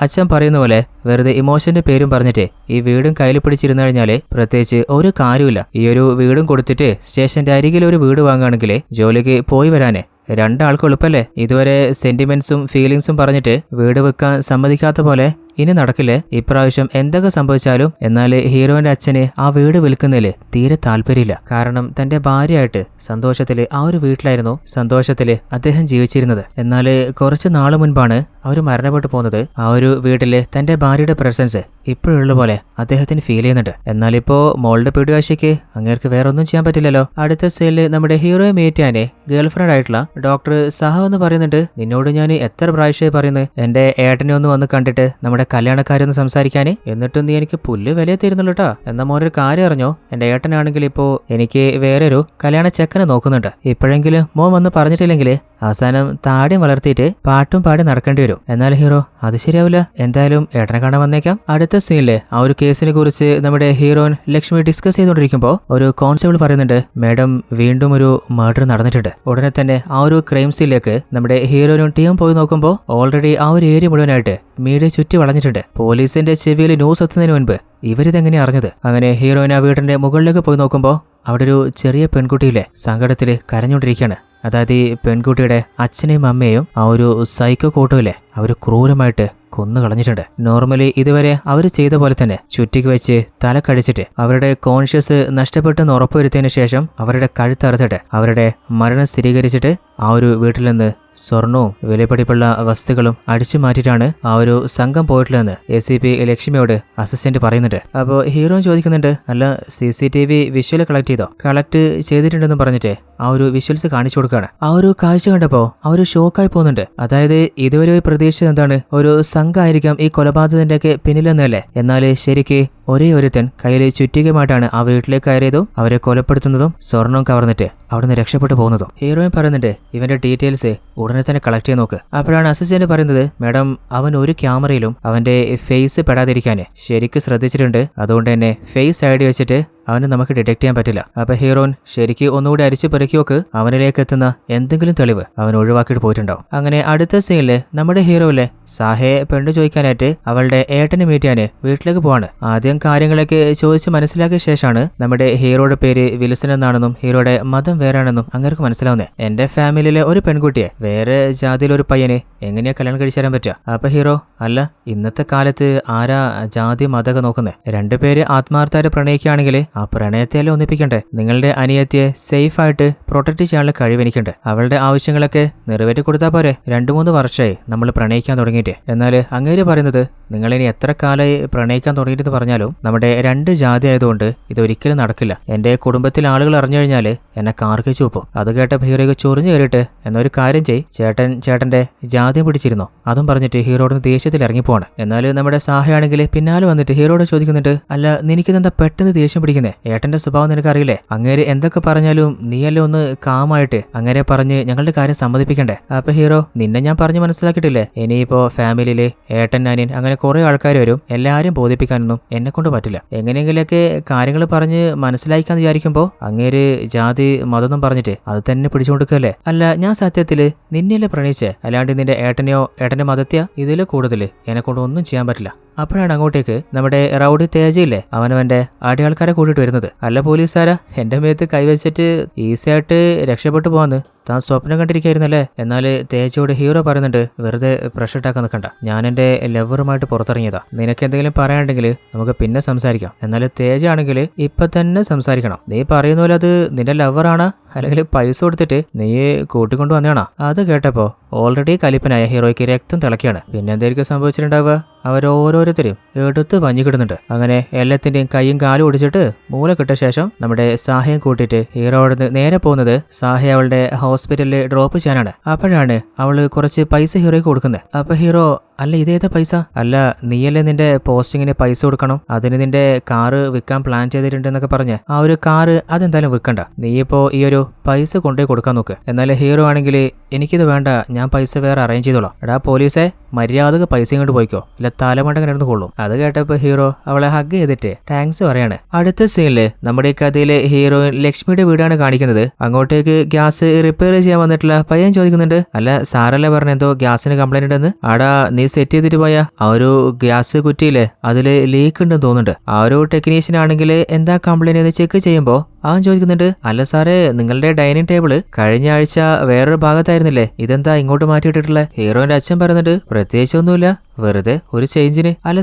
അച്ഛൻ പറയുന്ന പോലെ വെറുതെ ഇമോഷന്റെ പേരും പറഞ്ഞിട്ട് ഈ വീടും കയ്യിൽ പിടിച്ചിരുന്നു കഴിഞ്ഞാല് പ്രത്യേകിച്ച് ഒരു കാര്യമില്ല. ഈ ഒരു വീടും കൊടുത്തിട്ട് സ്റ്റേഷന്റെ അരികിൽ ഒരു വീട് വാങ്ങുകയാണെങ്കിൽ ജോലിക്ക് പോയി വരാനേ രണ്ടാൾക്ക് എളുപ്പല്ലേ. ഇതുവരെ സെന്റിമെന്റ്സും ഫീലിങ്സും പറഞ്ഞിട്ട് വീട് വെക്കാൻ സമ്മതിക്കാത്ത പോലെ ഇനി നടക്കില്ലേ. ഇപ്രാവശ്യം എന്തൊക്കെ സംഭവിച്ചാലും എന്നാൽ ഹീറോന്റെ അച്ഛന് ആ വീട് വിൽക്കുന്നതിൽ തീരെ താല്പര്യമില്ല. കാരണം തന്റെ ഭാര്യയായിട്ട് സന്തോഷത്തില് ആ ഒരു വീട്ടിലായിരുന്നു സന്തോഷത്തില് അദ്ദേഹം ജീവിച്ചിരുന്നത്. എന്നാൽ കുറച്ച് നാള് മുൻപാണ് അവർ മരണപ്പെട്ടു പോകുന്നത്. ആ ഒരു വീട്ടില് തന്റെ ഭാര്യയുടെ പ്രസൻസ് ഇപ്പോഴുള്ള പോലെ അദ്ദേഹത്തിന് ഫീൽ ചെയ്യുന്നുണ്ട്. എന്നാൽ ഇപ്പോ മോളുടെ പിടിവാശിക്ക് അങ്ങേർക്ക് വേറെ ഒന്നും ചെയ്യാൻ പറ്റില്ലല്ലോ. അടുത്ത സീനില് നമ്മുടെ ഹീറോയെ മീറ്റ് ചെയ്യാനെ ഗേൾഫ്രണ്ട് ആയിട്ടുള്ള ഡോക്ടർ സഹ എന്ന് പറയുന്നുണ്ട്, നിന്നോട് ഞാൻ എത്ര പ്രാവശ്യമായി പറയുന്നത് എന്റെ ഏട്ടനെ ഒന്ന് വന്ന് കണ്ടിട്ട് നമ്മുടെ കല്യാണക്കാരൊന്ന് സംസാരിക്കാന്, എന്നിട്ടും നീ എനിക്ക് പുല്ല് വില തരുന്നുള്ളൂ കേട്ടോ. എന്നാ മോനൊരു കാര്യം അറിഞ്ഞോ, എന്റെ ഏട്ടനാണെങ്കിൽ ഇപ്പോ എനിക്ക് വേറൊരു കല്യാണ ചെക്കനെ നോക്കുന്നുണ്ട്. ഇപ്പോഴെങ്കിലും മോൻ വന്ന് പറഞ്ഞിട്ടില്ലെങ്കിൽ അവസാനം താടിയും വളർത്തിയിട്ട് പാട്ടും പാടി നടക്കേണ്ടി വരും. എന്നാൽ ഹീറോ അത് ശരിയാവില്ല, എന്തായാലും ഏട്ടനെ കാണാൻ വന്നേക്കാം. അടുത്ത സീനില് ആ ഒരു കേസിനെ കുറിച്ച് നമ്മുടെ ഹീറോയിൻ ലക്ഷ്മി ഡിസ്കസ് ചെയ്തുകൊണ്ടിരിക്കുമ്പോൾ ഒരു കോൺസ്റ്റബിൾ പറയുന്നുണ്ട്, മേഡം വീണ്ടും ഒരു മർഡർ നടന്നിട്ടുണ്ട്. ഉടനെ തന്നെ ആ ഒരു ക്രൈം സീനിലേക്ക് നമ്മുടെ ഹീറോയിനും ടീമും പോയി നോക്കുമ്പോൾ ഓൾറെഡി ആ ഒരു ഏരിയ മുഴുവനായിട്ട് മീഡിയ ചുറ്റി വളഞ്ഞിട്ടുണ്ട്. പോലീസിന്റെ ചെവിയിൽ ന്യൂസ് എത്തുന്നതിന് മുൻപ് ഇവരിതെങ്ങനെ അറിഞ്ഞത്? അങ്ങനെ ഹീറോയിൻ ആ വീടിന്റെ മുകളിലേക്ക് പോയി നോക്കുമ്പോൾ അവിടെ ഒരു ചെറിയ പെൺകുട്ടിയിലെ സങ്കടത്തിൽ കരഞ്ഞുകൊണ്ടിരിക്കുകയാണ്. അതായത് ഈ പെൺകുട്ടിയുടെ അച്ഛനെയും അമ്മയെയും ആ ഒരു സൈക്കോ കൂട്ടമില്ലേ അവർ ക്രൂരമായിട്ട് കൊന്നു കളഞ്ഞിട്ടുണ്ട്. നോർമലി ഇതുവരെ അവർ ചെയ്ത പോലെ തന്നെ ചുറ്റിക്ക് വെച്ച് തല കടിച്ചിട്ട് അവരുടെ കോൺഷ്യസ് നഷ്ടപ്പെട്ടെന്ന് ഉറപ്പുവരുത്തിയതിനു ശേഷം അവരുടെ കഴുത്തറുത്തിട്ട് അവരുടെ മരണം സ്ഥിരീകരിച്ചിട്ട് ആ ഒരു വീട്ടിൽ നിന്ന് സ്വർണവും വിലപിടിപ്പുള്ള വസ്തുക്കളും അടിച്ചു മാറ്റിയിട്ടാണ് ആ ഒരു സംഘം പോയിട്ടുള്ളതെന്ന് ACP ലക്ഷ്മിയോട് അസിസ്റ്റന്റ് പറയുന്നുണ്ട്. അപ്പോൾ ഹീറോ ചോദിക്കുന്നുണ്ട്, അല്ല CCTV വിഷ്വൽ കളക്ട് ചെയ്തോ? കളക്ട് ചെയ്തിട്ടുണ്ടെന്ന് പറഞ്ഞിട്ട് ആ ഒരു വിഷ്വൽസ് കാണിച്ചു കൊടുക്കുകയാണ്. ആ ഒരു കാഴ്ച കണ്ടപ്പോൾ ആ ഒരു ഷോക്കായി പോകുന്നുണ്ട്. അതായത് ഇതുവരെ പ്രതീക്ഷിച്ചത് എന്താണ്, ഒരു സംഘമായിരിക്കാം ഈ കൊലപാതകത്തിന്റെയൊക്കെ പിന്നിലെന്നല്ലേ. എന്നാൽ ശരിക്ക് ഒരേ ഒരുത്തൻ കയ്യിൽ ചുറ്റികമായിട്ടാണ് ആ വീട്ടിലേക്ക് കയറിയതും അവരെ കൊലപ്പെടുത്തുന്നതും സ്വർണവും കവർന്നിട്ട് അവിടുന്ന് രക്ഷപ്പെട്ടു പോകുന്നതും. ഹീറോയിൻ പറയുന്നുണ്ട്, ഇവന്റെ ഡീറ്റെയിൽസ് ഉടനെ തന്നെ കളക്ട് ചെയ്ത് നോക്ക്. അപ്പോഴാണ് അസിസ്റ്റന്റ് പറയുന്നത്, മേഡം അവൻ ഒരു ക്യാമറയിലും അവന്റെ ഫേസ് പെടാതിരിക്കാൻ ശരിക്ക് ശ്രദ്ധിച്ചിട്ടുണ്ട്. അതുകൊണ്ട് തന്നെ ഫേസ് ഐഡി വെച്ചിട്ട് അവനെ നമുക്ക് ഡിറ്റക്ട് ചെയ്യാൻ പറ്റില്ല. അപ്പൊ ഹീറോൻ ശരിക്കും ഒന്നുകൂടി അരിച്ചു പെറുക്കി നോക്ക്, അവനിലേക്ക് എത്തുന്ന എന്തെങ്കിലും തെളിവ് അവൻ ഒഴിവാക്കിയിട്ട് പോയിട്ടുണ്ടാവും. അങ്ങനെ അടുത്ത സീനില് നമ്മുടെ ഹീറോയിലെ സാഹയെ പെണ്ണ് ചോദിക്കാനായിട്ട് അവളുടെ ഏട്ടനെ മീറ്റ് ചെയ്യാന് വീട്ടിലേക്ക് പോവാണ്. ആദ്യം കാര്യങ്ങളൊക്കെ ചോദിച്ച് മനസ്സിലാക്കിയ ശേഷമാണ് നമ്മുടെ ഹീറോയുടെ പേര് വിൽസൺ എന്നാണെന്നും ഹീറോയുടെ മതം വേറാണെന്നും അങ്ങേർക്ക് മനസ്സിലാവുന്നേ. എന്റെ ഫാമിലിയിലെ ഒരു പെൺകുട്ടിയെ വേറെ ജാതിയിലൊരു പയ്യനെ എങ്ങനെയാ കല്യാണം കഴിച്ചു തരാൻ പറ്റുക? അപ്പൊ ഹീറോ, അല്ല ഇന്നത്തെ കാലത്ത് ആരാ ജാതി മതമൊക്കെ നോക്കുന്നത്? രണ്ടുപേര് ആത്മാർത്ഥമായിട്ട് പ്രണയിക്കുകയാണെങ്കിൽ ആ പ്രണയത്തെയല്ലേ ഒന്നിപ്പിക്കണ്ടേ? നിങ്ങളുടെ അനിയത്തിയെ സേഫ് ആയിട്ട് പ്രൊട്ടക്ട് ചെയ്യാനുള്ള കഴിവ് എനിക്കുണ്ട്. അവളുടെ ആവശ്യങ്ങളൊക്കെ നിറവേറ്റി കൊടുത്താൽ പോരെ? 2-3 വർഷമായി നമ്മൾ പ്രണയിക്കാൻ തുടങ്ങിയിട്ട്. എന്നാൽ അങ്ങേര് പറയുന്നത് നിങ്ങളിനി എത്ര കാലമായി പ്രണയിക്കാൻ തുടങ്ങിയിട്ടെന്ന് പറഞ്ഞാലും നമ്മുടെ 2 ജാതി ആയതുകൊണ്ട് ഇതൊരിക്കലും നടക്കില്ല. എന്റെ കുടുംബത്തിൽ ആളുകൾ അറിഞ്ഞു കഴിഞ്ഞാൽ എന്നെ കാർക്കിച്ചു വെപ്പോ. അത് കേട്ട ഹീറോയ്ക്ക് ചൊറിഞ്ഞു കയറിയിട്ട് എന്നൊരു കാര്യം ചെയ്, ചേട്ടന്റെ ജാതിയും പിടിച്ചിരുന്നു അതും പറഞ്ഞിട്ട് ഹീറോയുടെ ദേഷ്യത്തിൽ ഇറങ്ങിപ്പോവാണ്. എന്നാൽ നമ്മുടെ സാഹയാണെങ്കിൽ പിന്നാലെ വന്നിട്ട് ഹീറോയോട് ചോദിക്കുന്നുണ്ട്, അല്ല നിനക്കിതെന്താ പെട്ടെന്ന് ദേഷ്യം പിടിക്കുന്നേ? ഏട്ടന്റെ സ്വഭാവം നിനക്കറിയില്ലേ? അങ്ങേര് എന്തൊക്കെ പറഞ്ഞാലും നീയല്ലേ ഒന്ന് കാമായിട്ട് അങ്ങനെ പറഞ്ഞ് ഞങ്ങളുടെ കാര്യം സമ്മതിപ്പിക്കണ്ടേ? അപ്പൊ ഹീറോ, നിന്നെ ഞാൻ പറഞ്ഞു മനസ്സിലാക്കിയിട്ടില്ലേ? ഇനിയിപ്പോ ഫാമിലിയില് ഏട്ടൻ അനിയൻ അങ്ങനെ കുറെ ആൾക്കാർ വരും, എല്ലാരും ബോധിപ്പിക്കാനൊന്നും എന്നെ കൊണ്ട് പറ്റില്ല. എങ്ങനെയെങ്കിലൊക്കെ കാര്യങ്ങൾ പറഞ്ഞ് മനസ്സിലാക്കാന്ന് വിചാരിക്കുമ്പോ അങ്ങേര് ജാതി മതമൊന്നും പറഞ്ഞിട്ട് അത് തന്നെ പിടിച്ചു കൊടുക്കല്ലേ? അല്ല ഞാൻ സത്യത്തില് നിന്നെയല്ലേ പ്രണയിച്ചേ, അല്ലാണ്ട് നിന്റെ ഏട്ടന്റെ മതത്തെയാ? ഇതില് കൂടുതൽ എന്നെ കൊണ്ട് ഒന്നും ചെയ്യാൻ പറ്റില്ല. അപ്പോഴാണ് അങ്ങോട്ടേക്ക് നമ്മുടെ റൗഡി തേജയില്ലേ അവനവന്റെ അടിയാൾക്കാരെ കൂട്ടിയിട്ട് വരുന്നത്. അല്ല പോലീസുകാരാ, എന്റെ മേത്ത് കൈവച്ചിട്ട് ഈസിയായിട്ട് രക്ഷപ്പെട്ടു പോവാന്ന് താൻ സ്വപ്നം കണ്ടിരിക്കായിരുന്നല്ലേ? എന്നാൽ തേജയോട് ഹീറോ പറയുന്നുണ്ട്, വെറുതെ പ്രഷർ ഇട്ടാക്കാൻ നിൽക്കണ്ട, ഞാൻ എന്റെ ലവറുമായിട്ട് പുറത്തിറങ്ങിയതാ, നിനക്ക് എന്തെങ്കിലും പറയാനുണ്ടെങ്കിൽ നമുക്ക് പിന്നെ സംസാരിക്കാം. എന്നാൽ തേജ ആണെങ്കിൽ ഇപ്പൊ തന്നെ സംസാരിക്കണം. നീ പറയുന്ന പോലെ അത് നിന്റെ ലവറാണ് അല്ലെങ്കിൽ പൈസ കൊടുത്തിട്ട് നീ കൂട്ടിക്കൊണ്ടു വന്നതാണോ? അത് കേട്ടപ്പോ ഓൾറെഡി കലിപ്പനായ ഹീറോയ്ക്ക് രക്തം തിളക്കിയാണ്. പിന്നെ എന്തായിരിക്കും സംഭവിച്ചിട്ടുണ്ടാവുക? അവരോരോരുത്തരും എടുത്ത് പഞ്ഞിക്കിടുന്നുണ്ട്. അങ്ങനെ എല്ലാത്തിന്റെയും കൈയും കാലും ഒടിച്ചിട്ട് മൂല കിട്ട ശേഷം നമ്മുടെ സാഹയം കൂട്ടിയിട്ട് ഹീറോയോട് നേരെ പോകുന്നത് സാഹയെ അവളുടെ ഹോസ്പിറ്റലിൽ ഡ്രോപ്പ് ചെയ്യാനാണ്. അപ്പോഴാണ് അവള് കുറച്ച് പൈസ ഹീറോയ്ക്ക് കൊടുക്കുന്നത്. അപ്പൊ ഹീറോ, അല്ല ഇതേതാ പൈസ? അല്ല നീയല്ലേ നിന്റെ പോസ്റ്റിങ്ങിന് പൈസ കൊടുക്കണം, അതിന് നിന്റെ കാറ് വിൽക്കാൻ പ്ലാൻ ചെയ്തിട്ടുണ്ടെന്നൊക്കെ പറഞ്ഞ് ആ ഒരു കാറ് അതെന്തായാലും വിൽക്കണ്ട, നീയിപ്പോ ഈ ഒരു പൈസ കൊണ്ടുപോയി കൊടുക്കാൻ നോക്ക്. എന്നാൽ ഹീറോ ആണെങ്കിൽ എനിക്കിത് വേണ്ട, ഞാൻ പൈസ വേറെ അറേഞ്ച് ചെയ്തോളാം. എടാ പോലീസെ, മര്യാദക്ക് പൈസ ഇങ്ങോട്ട് പോയിക്കോ, ഇല്ല തലമണ്ടങ്ങനെ ഇരുന്ന് കൊള്ളും. അത് കേട്ടപ്പോ ഹീറോ അവളെ ഹഗ് ചെയ്തിട്ട് താങ്ക്സ് പറയാണ്. അടുത്ത സീനില് നമ്മുടെ ഈ കഥയിലെ ഹീറോയിൻ ലക്ഷ്മിയുടെ വീടാണ് കാണിക്കുന്നത്. അങ്ങോട്ടേക്ക് ഗ്യാസ് റിപ്പയർ ചെയ്യാൻ വന്നിട്ടുള്ള പയ്യൻ ചോദിക്കുന്നുണ്ട്, അല്ല സാറല്ലേ പറഞ്ഞ എന്തോ ഗ്യാസിന് കംപ്ലൈന്റ് ഉണ്ടെന്ന്? ആടാ നീ സെറ്റ് ചെയ്തിട്ട് പോയ ആ ഒരു ഗ്യാസ് കുറ്റിയില്ലേ അതില് ലീക്ക് ഉണ്ടെന്ന് തോന്നുന്നുണ്ട്. ആ ഒരു ടെക്നീഷ്യൻ ആണെങ്കിൽ എന്താ കംപ്ലൈന്റ് എന്ന് ചെക്ക് ചെയ്യുമ്പോ അവൻ ചോദിക്കുന്നുണ്ട്, അല്ല സാറേ നിങ്ങളുടെ ഡൈനിങ് ടേബിള് കഴിഞ്ഞ ആഴ്ച വേറൊരു ഭാഗത്തായിരുന്നില്ലേ, ഇതെന്താ ഇങ്ങോട്ട് മാറ്റിയിട്ടിട്ടുള്ള? ഹീറോയിന്റെ അച്ഛൻ പറയുന്നുണ്ട്, പ്രത്യേകിച്ചൊന്നുമില്ല, വെറുതെ ഒരു ചേഞ്ചിന്. അല്ല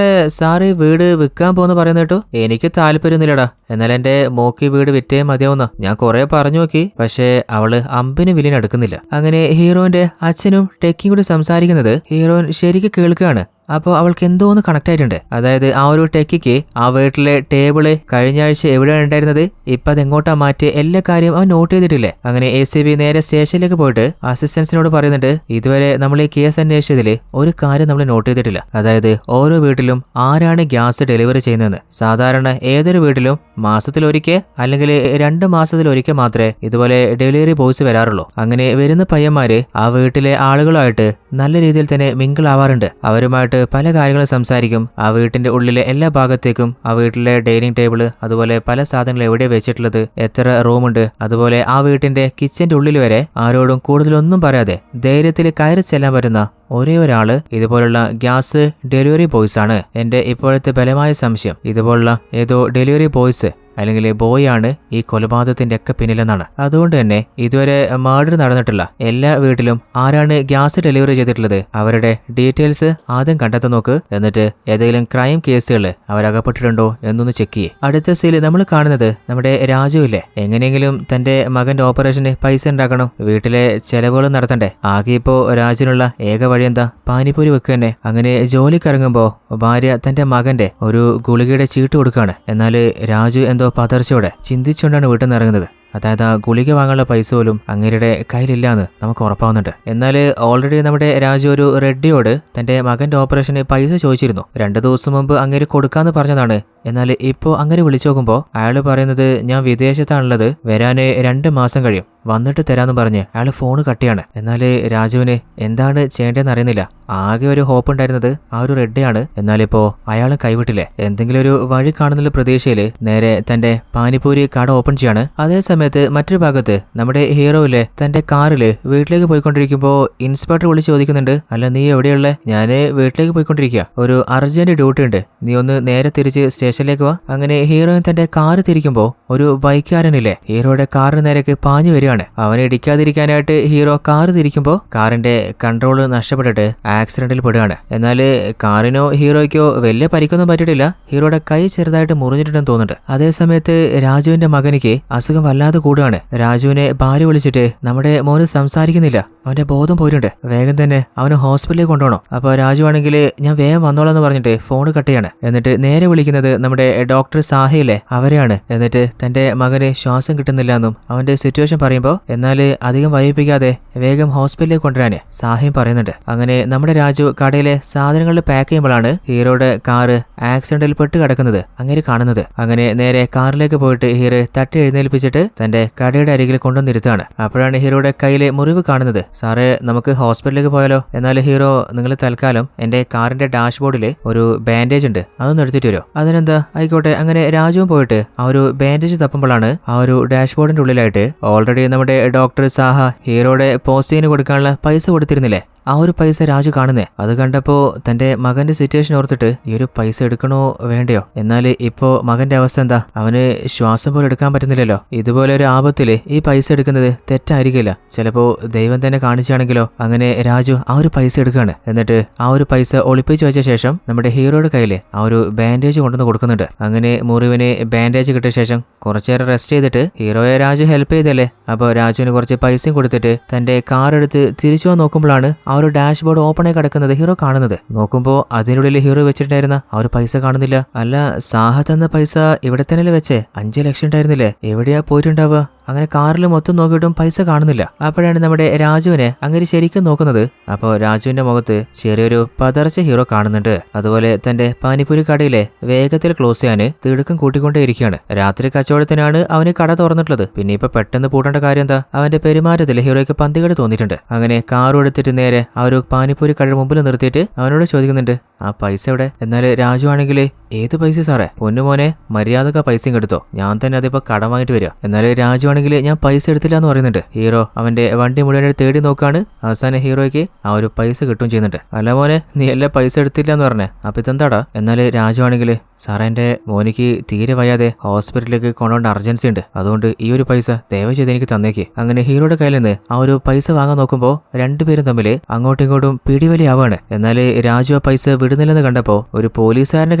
സാറ് വീട് വിൽക്കാൻ പോന്ന് പറയുന്ന കേട്ടോ? എനിക്ക് താല്പര്യമൊന്നുമില്ലടാ, എന്നാൽ എന്റെ മോക്ക് വീട് വിറ്റേ മതിയാവുന്ന ഞാൻ കുറെ പറഞ്ഞു നോക്കി, പക്ഷേ അവള് അമ്പിന് വിലിനെടുക്കുന്നില്ല. അങ്ങനെ ഹീറോയിന്റെ അച്ഛനും ടെക്കിയും കൂടി സംസാരിക്കുന്നത് ഹീറോയിൻ ശരിക്കും കേൾക്കുകയാണ്. അപ്പോൾ അവൾക്ക് എന്തോ ഒന്ന് കണക്ട് ആയിട്ടുണ്ട്. അതായത് ആ ഒരു ടെക്കിക്ക് ആ വീട്ടിലെ ടേബിള് കഴിഞ്ഞ ആഴ്ച എവിടെയാണ് ഉണ്ടായിരുന്നത്, ഇപ്പൊ അത് എങ്ങോട്ടാ മാറ്റിയ എല്ലാ കാര്യം അവൻ നോട്ട് ചെയ്തിട്ടില്ലേ. അങ്ങനെ ACP നേരെ സ്റ്റേഷനിലേക്ക് പോയിട്ട് അസിസ്റ്റൻസിനോട് പറയുന്നുണ്ട്, ഇതുവരെ നമ്മൾ ഈ കേസ് അന്വേഷിച്ചതില് ഒരു കാര്യം നമ്മൾ നോട്ട് ചെയ്തിട്ടില്ല. അതായത് ഓരോ വീട്ടിലും ആരാണ് ഗ്യാസ് ഡെലിവറി ചെയ്യുന്നതെന്ന്. സാധാരണ ഏതൊരു വീട്ടിലും മാസത്തിലൊരിക്കൽ അല്ലെങ്കിൽ 2 മാസത്തിലൊരിക്കൽ മാത്രമേ ഇതുപോലെ ഡെലിവറി ബോയ്സ് വരാറുള്ളൂ. അങ്ങനെ വരുന്ന പയ്യന്മാര് ആ വീട്ടിലെ ആളുകളുമായിട്ട് നല്ല രീതിയിൽ തന്നെ മിങ്കിൾ ആവാറുണ്ട്. അവരുമായിട്ട് പല കാര്യങ്ങളും സംസാരിക്കും. ആ വീട്ടിന്റെ ഉള്ളിലെ എല്ലാ ഭാഗത്തേക്കും ആ വീട്ടിലെ ഡൈനിങ് ടേബിള്, അതുപോലെ പല സാധനങ്ങൾ എവിടെ വെച്ചിട്ടുള്ളത്, എത്ര റൂമുണ്ട്, അതുപോലെ ആ വീട്ടിന്റെ കിച്ചന്റെ ഉള്ളിൽ വരെ ആരോടും കൂടുതലൊന്നും പറയാതെ ധൈര്യത്തിൽ കയറി ചെല്ലാൻ പറ്റുന്ന ഒരേ ഒരാള് ഇതുപോലുള്ള ഗ്യാസ് ഡെലിവറി ബോയ്സ് ആണ്. എന്റെ ഇപ്പോഴത്തെ ബലമായ സംശയം ഇതുപോലുള്ള ഏതോ ഡെലിവറി ബോയ്സ് അല്ലെങ്കിൽ ബോയ് ആണ് ഈ കൊലപാതകത്തിന്റെ ഒക്കെ പിന്നിലെന്നാണ്. അതുകൊണ്ട് തന്നെ ഇതുവരെ മർഡർ നടന്നിട്ടുള്ള എല്ലാ വീട്ടിലും ആരാണ് ഗ്യാസ് ഡെലിവറി ചെയ്തിട്ടുള്ളത് അവരുടെ ഡീറ്റെയിൽസ് ആദ്യം കണ്ടെത്താൻ നോക്ക്. എന്നിട്ട് ഏതെങ്കിലും ക്രൈം കേസുകൾ അവരകപ്പെട്ടിട്ടുണ്ടോ എന്നൊന്ന് ചെക്ക് ചെയ്യേ. അടുത്ത സീല് നമ്മൾ കാണുന്നത് നമ്മുടെ രാജുവില്ലേ, എങ്ങനെയെങ്കിലും തന്റെ മകന്റെ ഓപ്പറേഷന് പൈസ ഉണ്ടാക്കണം, വീട്ടിലെ ചെലവുകൾ നടത്തണ്ടേ. ആകെ ഇപ്പോ രാജുവിനുള്ള ഏക വഴി എന്താ, പാനിപ്പൂരി വെക്കുക തന്നെ. അങ്ങനെ ജോലിക്കിറങ്ങുമ്പോ ഭാര്യ തന്റെ മകന്റെ ഒരു ഗുളികയുടെ ചീട്ട് കൊടുക്കുകയാണ്. എന്നാൽ രാജു പതർച്ചയോടെ ചിന്തിച്ചുകൊണ്ടാണ് വീട്ടിൽ നിന്ന് ഇറങ്ങുന്നത്. അതായത് ആ ഗുളിക വാങ്ങാനുള്ള പൈസ പോലും അങ്ങേരുടെ കയ്യിലില്ലാന്ന് നമുക്ക് ഉറപ്പാവുന്നുണ്ട്. എന്നാൽ ഓൾറെഡി നമ്മുടെ രാജു ഒരു റെഡ്ഡിയോട് തന്റെ മകന്റെ ഓപ്പറേഷന് പൈസ ചോദിച്ചിരുന്നു. 2 ദിവസം മുമ്പ് അങ്ങേര് കൊടുക്കാന്ന് പറഞ്ഞതാണ്. എന്നാൽ ഇപ്പോ അങ്ങനെ വിളിച്ചു നോക്കുമ്പോൾ അയാൾ പറയുന്നത്, ഞാൻ വിദേശത്താണുള്ളത്, വരാന് 2 മാസം കഴിയും, വന്നിട്ട് തരാമെന്ന് പറഞ്ഞ് അയാൾ ഫോൺ കട്ടിയാണ്. എന്നാൽ രാജുവിന് എന്താണ് ചെയ്യേണ്ടതെന്ന് അറിയുന്നില്ല. ആകെ ഒരു ഹോപ്പ് ഉണ്ടായിരുന്നത് ആ ഒരു റെഡ്ഡിയാണ്. എന്നാലിപ്പോ അയാളെ കൈവിട്ടില്ലേ. എന്തെങ്കിലും ഒരു വഴി കാണുന്നുള്ള പ്രതീക്ഷയില് നേരെ തന്റെ പാനിപ്പൂരി കട ഓപ്പൺ ചെയ്യാണ്. അതേ സമയത്ത് മറ്റൊരു ഭാഗത്ത് നമ്മുടെ ഹീറോയിലെ തന്റെ കാറില് വീട്ടിലേക്ക് പോയിക്കൊണ്ടിരിക്കുമ്പോ ഇൻസ്പെക്ടർ വിളിച്ച് ചോദിക്കുന്നുണ്ട്, അല്ല നീ എവിടെയുള്ള? ഞാന് വീട്ടിലേക്ക് പോയിക്കൊണ്ടിരിക്കുക, ഒരു അർജന്റ് ഡ്യൂട്ടി ഉണ്ട്, നീ ഒന്ന് നേരെ തിരിച്ച് സ്റ്റേഷനിലേക്ക് വാ. അങ്ങനെ ഹീറോയിൻ തന്റെ കാറ് തിരിക്കുമ്പോ ഒരു ബൈക്കുകാരനില്ലേ ഹീറോയുടെ കാറിന് നേരേക്ക് പാഞ്ഞു വരികയാണ്. അവനെ ഇടിക്കാതിരിക്കാനായിട്ട് ഹീറോ കാറ് തിരിക്കുമ്പോ കാറിന്റെ കൺട്രോള് നഷ്ടപ്പെട്ടിട്ട് ആക്സിഡന്റിൽ പെടുകയാണ്. എന്നാൽ കാറിനോ ഹീറോയ്ക്കോ വലിയ പരിക്കൊന്നും പറ്റിയിട്ടില്ല. ഹീറോയുടെ കൈ ചെറുതായിട്ട് മുറിഞ്ഞിട്ടുണ്ടെന്ന് തോന്നുന്നുണ്ട്. അതേസമയത്ത് രാജുവിന്റെ മകനിക്ക് അസുഖം വല്ലാതെ കൂടുകയാണ്. രാജുവിനെ ഭാര്യ വിളിച്ചിട്ട് നമ്മുടെ മോന് സംസാരിക്കുന്നില്ല, അവന്റെ ബോധം പോയിട്ടുണ്ട്, വേഗം തന്നെ അവന് ഹോസ്പിറ്റലിൽ കൊണ്ടുപോകണം. അപ്പൊ രാജു ആണെങ്കിൽ ഞാൻ വേഗം വന്നോളാം എന്ന് പറഞ്ഞിട്ട് ഫോൺ കട്ട് ചെയ്യാണ്. എന്നിട്ട് നേരെ വിളിക്കുന്നത് നമ്മുടെ ഡോക്ടർ സാഹയില്ലേ അവരെയാണ്. എന്നിട്ട് തന്റെ മകന് ശ്വാസം കിട്ടുന്നില്ല എന്നും അവന്റെ സിറ്റുവേഷൻ പറയുമ്പോൾ എന്നാൽ അധികം വൈകിപ്പിക്കാതെ വേഗം ഹോസ്പിറ്റലിലേക്ക് കൊണ്ടുവരാന് സാഹയും പറയുന്നുണ്ട്. അങ്ങനെ നമ്മുടെ രാജു കടയിലെ സാധനങ്ങളിൽ പാക്ക് ചെയ്യുമ്പോഴാണ് ഹീറോയുടെ കാറ് ആക്സിഡന്റിൽ പെട്ട് കിടക്കുന്നത് അങ്ങനെ കാണുന്നത്. അങ്ങനെ നേരെ കാറിലേക്ക് പോയിട്ട് ഹീറോ തട്ടി എഴുന്നേൽപ്പിച്ചിട്ട് തന്റെ കടയുടെ അരികിൽ കൊണ്ടുവന്നിരുത്താണ്. അപ്പോഴാണ് ഹീറോയുടെ കയ്യിലെ മുറിവ് കാണുന്നത്. സാറേ നമുക്ക് ഹോസ്പിറ്റലിലേക്ക് പോയാലോ? എന്നാൽ ഹീറോ നിങ്ങൾ തൽക്കാലം എന്റെ കാറിന്റെ ഡാഷ്ബോർഡിൽ ഒരു ബാൻഡേജ് ഉണ്ട്, അതൊന്ന് എടുത്തിട്ട് വരുമോ? അതിനെന്താ ആയിക്കോട്ടെ. അങ്ങനെ രാജുവും പോയിട്ട് ആ ഒരു ബാൻഡേജ് തപ്പുമ്പോഴാണ് ആ ഒരു ഡാഷ്ബോർഡിന്റെ ഉള്ളിലായിട്ട് ഓൾറെഡി നമ്മുടെ ഡോക്ടർ സാഹ ഹീറോയുടെ പോസ്റ്റിന് കൊടുക്കാനുള്ള പൈസ കൊടുത്തിരുന്നില്ലേ, ആ ഒരു പൈസ രാജു കാണുന്നേ. അത് കണ്ടപ്പോ തന്റെ മകന്റെ സിറ്റുവേഷൻ ഓർത്തിട്ട് ഈ ഒരു പൈസ എടുക്കണോ വേണ്ടയോ? എന്നാൽ ഇപ്പോ മകന്റെ അവസ്ഥ എന്താ? അവന് ശ്വാസം പോലും എടുക്കാൻ പറ്റുന്നില്ലല്ലോ. ഇതുപോലെ ഒരു ആപത്തില് ഈ പൈസ എടുക്കുന്നത് തെറ്റായിരിക്കില്ല, ചിലപ്പോ ദൈവം തന്നെ കാണിച്ചാണെങ്കിലോ. അങ്ങനെ രാജു ആ ഒരു പൈസ എടുക്കുകയാണ്. എന്നിട്ട് ആ ഒരു പൈസ ഒളിപ്പിച്ചു വെച്ച ശേഷം നമ്മുടെ ഹീറോയുടെ കയ്യില് ആ ഒരു ബാൻഡേജ് കൊണ്ടുവന്ന് കൊടുക്കുന്നുണ്ട്. അങ്ങനെ മുറിവിന് ബാൻഡേജ് കിട്ടിയ ശേഷം കുറച്ചേരം റെസ്റ്റ് ചെയ്തിട്ട് ഹീറോയെ രാജു ഹെൽപ്പ് ചെയ്തല്ലേ, അപ്പോൾ രാജുവിന് കുറച്ച് പൈസയും കൊടുത്തിട്ട് തന്റെ കാർ എടുത്ത് തിരിച്ചു പോകാൻ നോക്കുമ്പോഴാണ് ആ ഒരു ഡാഷ്ബോർഡ് ഓപ്പൺ ആയി കിടക്കുന്നത് ഹീറോ കാണുന്നത്. നോക്കുമ്പോൾ അതിനുള്ളിൽ ഹീറോ വെച്ചിട്ടുണ്ടായിരുന്ന ആ ഒരു പൈസ കാണുന്നില്ല. അല്ല, സാഹ തന്ന പൈസ ഇവിടെ തന്നെ വെച്ചേ 5 ലക്ഷം ഉണ്ടായിരുന്നില്ലേ, എവിടെയാ പോയിട്ടുണ്ടാവുക? അങ്ങനെ കാറിൽ മൊത്തം നോക്കിയിട്ടും പൈസ കാണുന്നില്ല. അപ്പോഴാണ് നമ്മുടെ രാജുവിനെ അങ്ങനെ ശരിക്കും നോക്കുന്നത്. അപ്പോൾ രാജുവിന്റെ മുഖത്ത് ചെറിയൊരു പതർച്ച ഹീറോ കാണുന്നുണ്ട്. അതുപോലെ തന്റെ പാനിപ്പൂരി കടയിലെ വേഗത്തിൽ ക്ലോസ് ചെയ്യാന് തിടുക്കം കൂട്ടിക്കൊണ്ടേയിരിക്കുകയാണ്. രാത്രി കച്ചവടത്തിനാണ് അവന് കട തുറന്നിട്ടുള്ളത്. പിന്നെ ഇപ്പൊ പെട്ടെന്ന് പൂട്ടേണ്ട കാര്യം എന്താ? അവന്റെ പെരുമാറ്റത്തിൽ ഹീറോയ്ക്ക് പന്തികേട് തോന്നിയിട്ടുണ്ട്. അങ്ങനെ കാറും എടുത്തിട്ട് നേരെ ആ ഒരു പാനിപ്പൂരി കടയുടെ മുമ്പിൽ നിർത്തിയിട്ട് അവനോട് ചോദിക്കുന്നുണ്ട്, ആ പൈസ എവിടെ? എന്നാൽ രാജു ആണെങ്കിൽ ഏത് പൈസ സാറേ? പൊന്നുമോനെ മര്യാദക്ക് ആ പൈസയും എടുത്തോ, ഞാൻ തന്നെ അതിപ്പോ കടം വാങ്ങിട്ട് വരിക. എന്നാൽ രാജു ആണെങ്കിൽ ഞാൻ പൈസ എടുത്തില്ല എന്ന് പറയുന്നുണ്ട്. ഹീറോ അവന്റെ വണ്ടി മുഴുവൻ തേടി നോക്കാണ്. അവസാനം ഹീറോയ്ക്ക് ആ ഒരു പൈസ കിട്ടും ചെയ്യുന്നുണ്ട്. അല്ല മോനെ, നീ എല്ലാ പൈസ എടുത്തില്ല എന്ന് പറഞ്ഞേ, അപ്പൊ ഇതെന്താടാ? എന്നാൽ രാജു ആണെങ്കിൽ സാറേ എന്റെ മോനിക്ക് തീരെ വയ്യാതെ ഹോസ്പിറ്റലിലേക്ക് കൊണ്ടുപോകേണ്ട അർജൻസി ഉണ്ട്, അതുകൊണ്ട് ഈ ഒരു പൈസ ദയവ് ചെയ്ത് എനിക്ക് തന്നേക്ക്. അങ്ങനെ ഹീറോയുടെ കയ്യിൽ നിന്ന് ആ ഒരു പൈസ വാങ്ങാൻ നോക്കുമ്പോൾ രണ്ടുപേരും തമ്മിൽ അങ്ങോട്ടും ഇങ്ങോട്ടും പിടിവലിയാവാണ്. എന്നാൽ രാജു ആ പൈസ വിടുന്നില്ലെന്ന് കണ്ടപ്പോ ഒരു പോലീസുകാരന്റെ